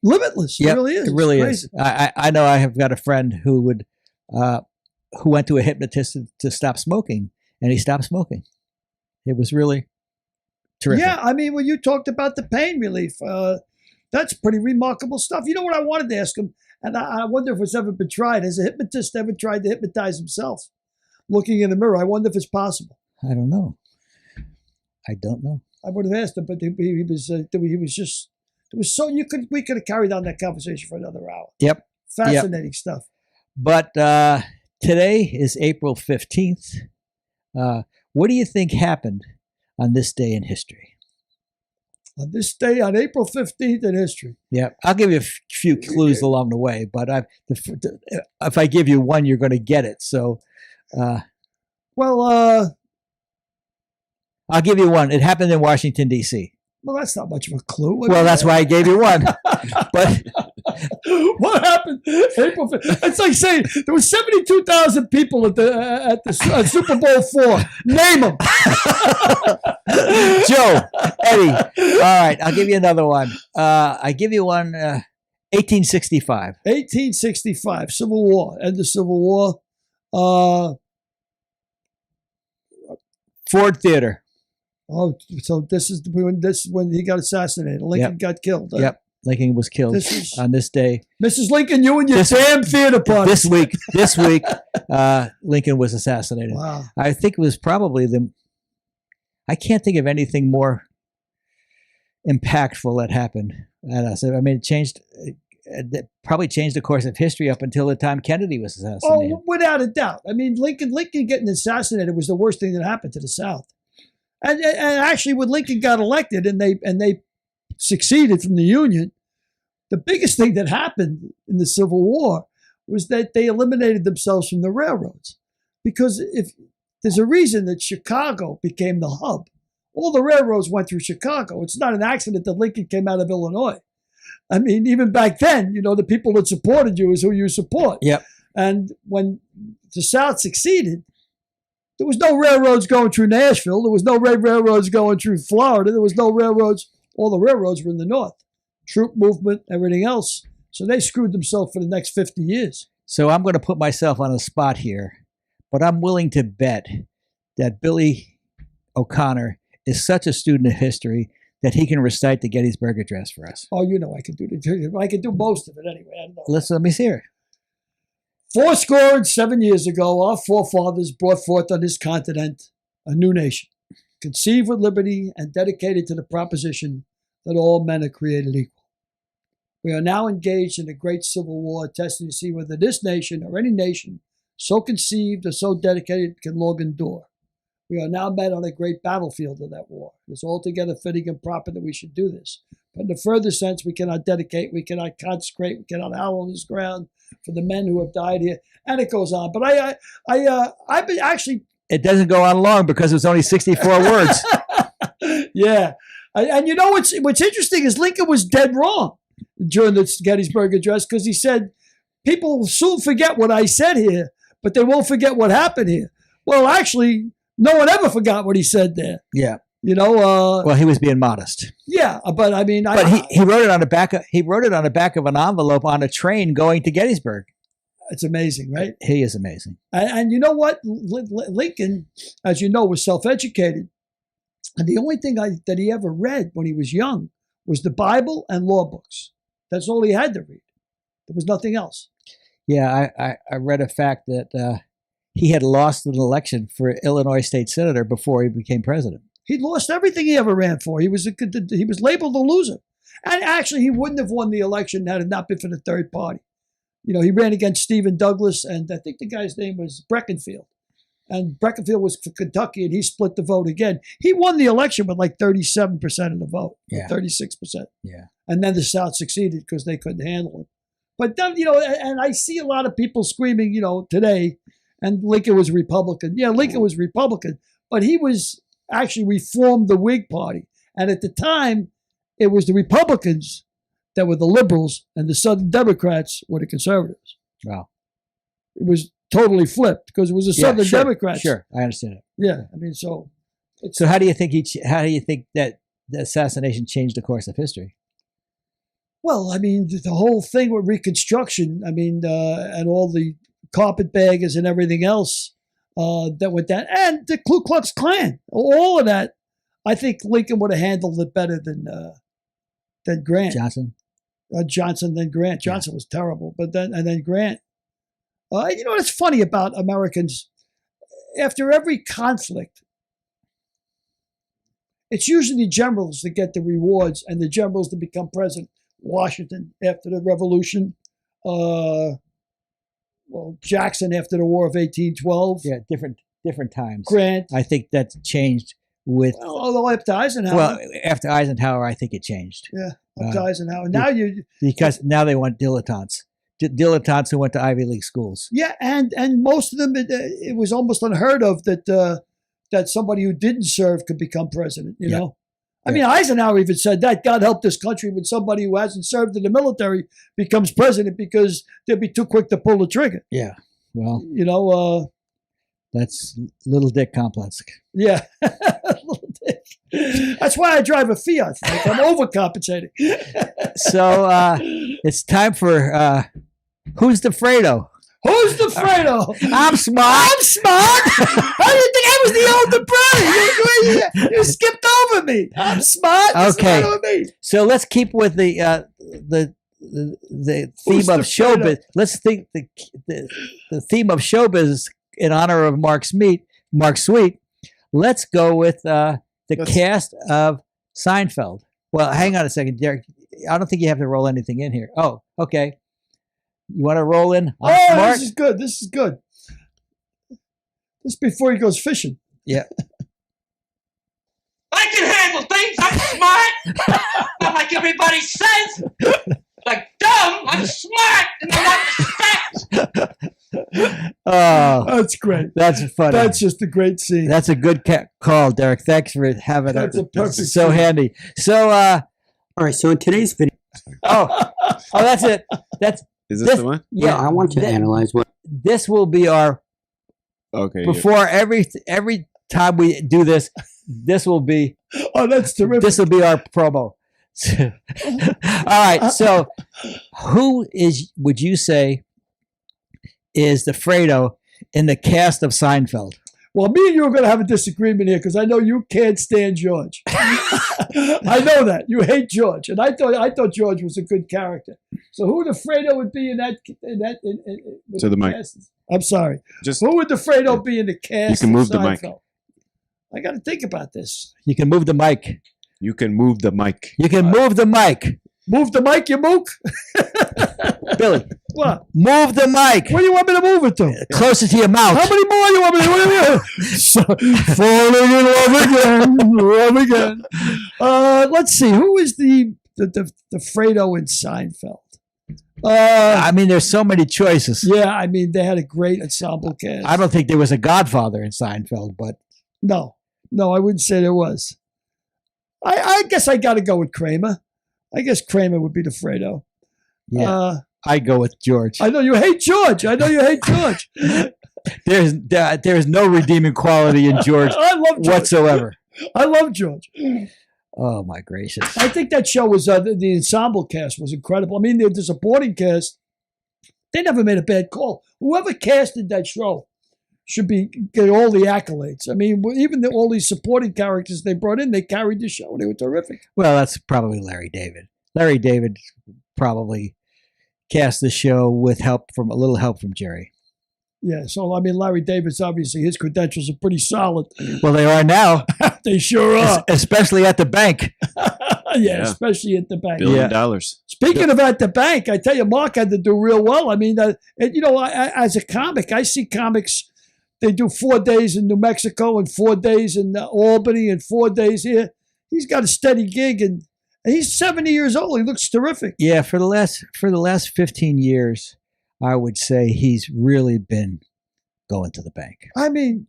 limitless. Yep, It really is. It really It's is. I know I have got a friend who went to a hypnotist to stop smoking, and he stopped smoking. It was really terrific. Yeah, I mean, when you talked about the pain relief, that's pretty remarkable stuff. You know what I wanted to ask him, and I wonder if it's ever been tried. Has a hypnotist ever tried to hypnotize himself, looking in the mirror? I wonder if it's possible. I don't know. I don't know. I would have asked him, but he was just. It was so we could have carried on that conversation for another hour. Yep. Fascinating stuff. But today is April 15th. What do you think happened on this day in history? On this day, on April 15th in history. Yeah, I'll give you a few clues along the way, but if I give you one, you're going to get it. So, Well, I'll give you one. It happened in Washington, D.C. well, that's not much of a clue. Well, that's why I gave you one. But What happened? April 5th. It's like saying there were 72,000 people at the Super Bowl IV. Name them. Joe, Eddie. All right, I'll give you another one. I give you one. 1865. 1865, Civil War. End of Civil War. Ford Theater. Oh, so this is when he got assassinated. Lincoln got killed. Yep, Lincoln was killed This is- on this day. Mrs. Lincoln, you and your This- damn theater party. This week, Lincoln was assassinated. Wow. I think it was probably I can't think of anything more impactful that happened at us. I mean, it probably changed the course of history up until the time Kennedy was assassinated. Oh, without a doubt. I mean, Lincoln getting assassinated was the worst thing that happened to the South. And actually, when Lincoln got elected and they succeeded from the Union, the biggest thing that happened in the Civil War was that they eliminated themselves from the railroads. Because if there's a reason that Chicago became the hub, all the railroads went through Chicago. It's not an accident that Lincoln came out of Illinois. I mean, even back then, the people that supported you is who you support. Yep. And when the South succeeded, there was no railroads going through Nashville. There was no railroads going through Florida. There was no railroads. All the railroads were in the North. Troop movement, everything else. So they screwed themselves for the next 50 years. So I'm going to put myself on a spot here, but I'm willing to bet that Billy O'Connor is such a student of history that he can recite the Gettysburg Address for us. Oh, I could do it. I could do most of it anyway. I don't know. Let me hear it. 407 years ago, our forefathers brought forth on this continent a new nation, conceived with liberty and dedicated to the proposition that all men are created equal. We are now engaged in a great civil war, testing to see whether this nation or any nation so conceived or so dedicated can long endure. We are now met on a great battlefield of that war. It is altogether fitting and proper that we should do this. But in a further sense, we cannot dedicate, we cannot consecrate, we cannot hallow this ground for the men who have died here. And it goes on. But I've been actually... It doesn't go on long because it was only 64 words. Yeah. And what's interesting is Lincoln was dead wrong during the Gettysburg Address because he said, people will soon forget what I said here, but they won't forget what happened here. Well, actually, no one ever forgot what he said there. Yeah. Well, he was being modest. Yeah, but I mean, he wrote it on the back. He wrote it on the back of an envelope on a train going to Gettysburg. It's amazing, right? He is amazing. And you know what? Lincoln, as you know, was self-educated, and the only thing that he ever read when he was young was the Bible and law books. That's all he had to read. There was nothing else. Yeah, I read a fact that he had lost an election for Illinois state senator before he became president. He lost everything he ever ran for. He was labeled a loser. And actually, he wouldn't have won the election had it not been for the third party. He ran against Stephen Douglas, and I think the guy's name was Breckenfield. and Beckerfield was for Kentucky, and he split the vote again. He won the election with like 37% of the vote, Yeah. 36%. Yeah. And then the South succeeded because they couldn't handle it. But then, you know, and I see a lot of people screaming, you know, today, and Lincoln was Republican. Yeah, Lincoln was Republican, but he was actually reformed the Whig Party. And at the time, it was the Republicans that were the liberals, and the Southern Democrats were the conservatives. Wow. It was totally flipped because it was the Southern Democrats. Sure, I understand it. Yeah, I mean, so. So how do you think that the assassination changed the course of history? Well, I mean, the whole thing with Reconstruction, I mean, and all the carpetbaggers and everything else that went down, and the Ku Klux Klan, all of that, I think Lincoln would have handled it better than Grant. Johnson, then Grant. Johnson was terrible, but then Grant. You know what's funny about Americans? After every conflict, it's usually the generals that get the rewards and the generals that become president. Washington after the Revolution, Jackson after the War of 1812. Yeah, different times. Grant. I think that's changed with. Although after Eisenhower. Well, after Eisenhower, I think it changed. Yeah, after Eisenhower. Now because now they want dilettantes. Dilettantes who went to Ivy League schools. Yeah, and most of them, it was almost unheard of that somebody who didn't serve could become president. You know. I mean, Eisenhower even said that God help this country when somebody who hasn't served in the military becomes president because they'll be too quick to pull the trigger. Yeah. Well, you know, that's little dick complex. Yeah. Little dick. That's why I drive a Fiat. Like I'm overcompensating. So it's time for Who's the Fredo? Who's the Fredo? I'm smart. I'm smart. How do you think I was the older brother? You skipped over me. I'm smart. Okay. So let's keep with the theme of showbiz. Let's think the theme of showbiz in honor of Mark Sweet. Let's go with the cast of Seinfeld. Well, hang on a second, Derek. I don't think you have to roll anything in here. Oh, okay. You want to roll in? This is good. This is good. This is before he goes fishing. Yeah. I can handle things. I'm smart. Not like everybody says. Like dumb. I'm smart and I want respect. Oh, that's great. That's funny. That's just a great scene. That's a good call, Derek. Thanks for having That's a perfect so scene. handy. So, all right. So in today's video, that's it. Is this the one? Yeah, I want to analyze what this will be our. Okay. Before every time we do this, this will be. Oh, that's terrific. This will be our promo. All right. So, who would you say is the Fredo in the cast of Seinfeld? Well, me and you are going to have a disagreement here because I know you can't stand George. I know that you hate George, and I thought George was a good character. So, who the Fredo would be in that? To the mic. Cast? I'm sorry. Who would the Fredo be in the cast? You can move the mic. I got to think about this. You can move the mic. You can move the mic. You can move the mic. Move the mic, you mook. Billy. What? Move the mic. Where do you want me to move it to? Closer to your mouth. How many more you want me to? Falling in love again. Let's see. Who is the Fredo in Seinfeld? I mean, there's so many choices. Yeah, I mean, they had a great ensemble cast. I don't think there was a Godfather in Seinfeld, but no, I wouldn't say there was. I guess I got to go with Kramer. I guess Kramer would be the Fredo. Yeah, I go with George. I know you hate George. There is no redeeming quality in George, I love George whatsoever. I love George. Oh my gracious! I think that show was the ensemble cast was incredible. I mean, the supporting cast, they never made a bad call. Whoever casted that show should get all the accolades. I mean, even all these supporting characters they brought in, they carried the show. They were terrific. Well, that's probably Larry David. Larry David probably cast the show with a little help from Jerry. Yeah, so I mean, Larry David's obviously his credentials are pretty solid. Well, they are now. They sure are, especially at the bank. Yeah, especially at the bank. $1 billion. Speaking of at the bank, I tell you, Mark had to do real well. I mean, as a comic, I see comics They do 4 days in New Mexico and 4 days in Albany and 4 days here. He's got a steady gig, and he's 70 years old. He looks terrific. Yeah, for the last 15 years, I would say he's really been going to the bank. I mean,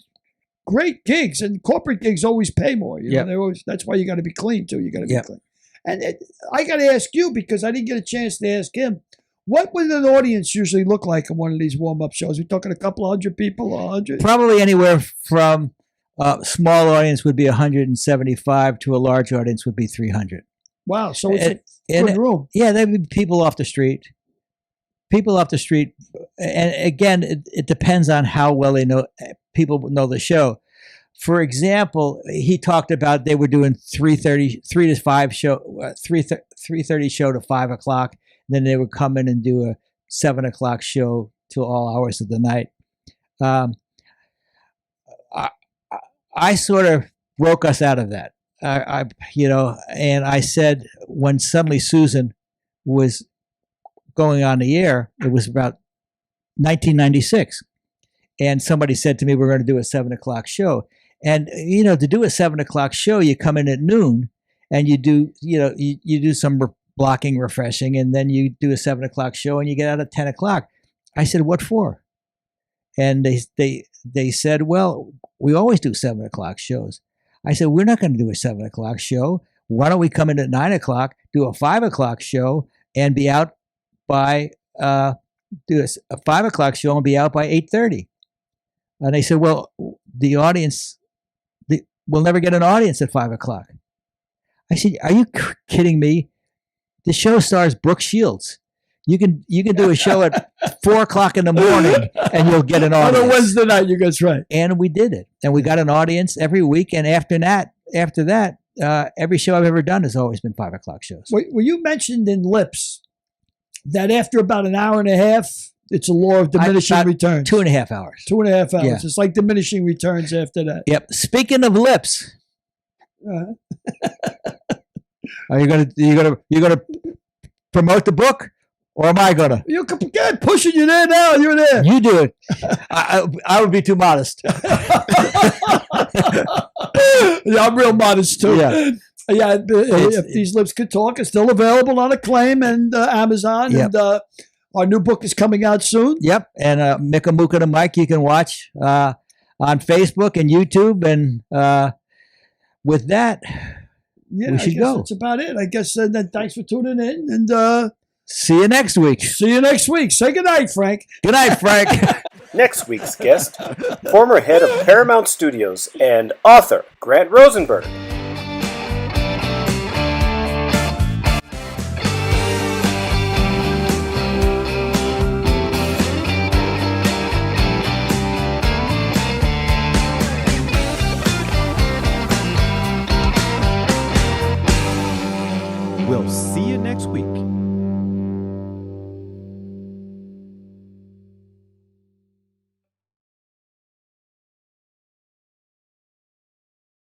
great gigs, and corporate gigs always pay more. You know, that's why you got to be clean too. You got to be clean. And I got to ask you, because I didn't get a chance to ask him, what would an audience usually look like in one of these warm-up shows? We're talking a couple hundred people, 100? Probably anywhere from a small audience would be 175 to a large audience would be 300. Wow, so it's a good room. Yeah, there'd be people off the street. People off the street. And again, it depends on how well people know the show. For example, he talked about they were doing 3:30 show to 5 o'clock. Then they would come in and do a 7 o'clock show till all hours of the night. I sort of broke us out of that. And I said, when suddenly Susan was going on the air, it was about 1996. And somebody said to me, we're going to do a 7 o'clock show. And, to do a 7 o'clock show, you come in at noon and you do, you do some blocking, refreshing, and then you do a 7 o'clock show and you get out at 10 o'clock. I said, what for? And they said, well, we always do 7 o'clock shows. I said, we're not going to do a 7 o'clock show. Why don't we come in at 9 o'clock, do a 5 o'clock show, and be out by, do a 5 o'clock show and be out by 8:30. And they said, well, the audience, we'll never get an audience at 5 o'clock. I said, are you kidding me? The show stars Brooke Shields. You can do a show at 4 o'clock in the morning and you'll get an audience. On a Wednesday night, you guys right. And we did it. And we got an audience every week. And after that, every show I've ever done has always been 5 o'clock shows. Well, you mentioned in Lips that after about an hour and a half, it's a law of diminishing returns. 2.5 hours. 2.5 hours. Yeah. It's like diminishing returns after that. Yep. Speaking of Lips, are you gonna promote the book, or am I gonna? You're pushing you there now. You're there. You do it. I would be too modest. Yeah, I'm real modest too. Yeah. Yeah. If These Lips Could Talk, it's still available on Acclaim and Amazon. Yep. And our new book is coming out soon. Yep. And Mick, Mook, and Mike, you can watch on Facebook and YouTube. And with that, we should go. That's about it. I guess then thanks for tuning in. And see you next week. See you next week. Say good night, Frank. Good night, Frank. Next week's guest, former head of Paramount Studios and author Grant Rosenberg.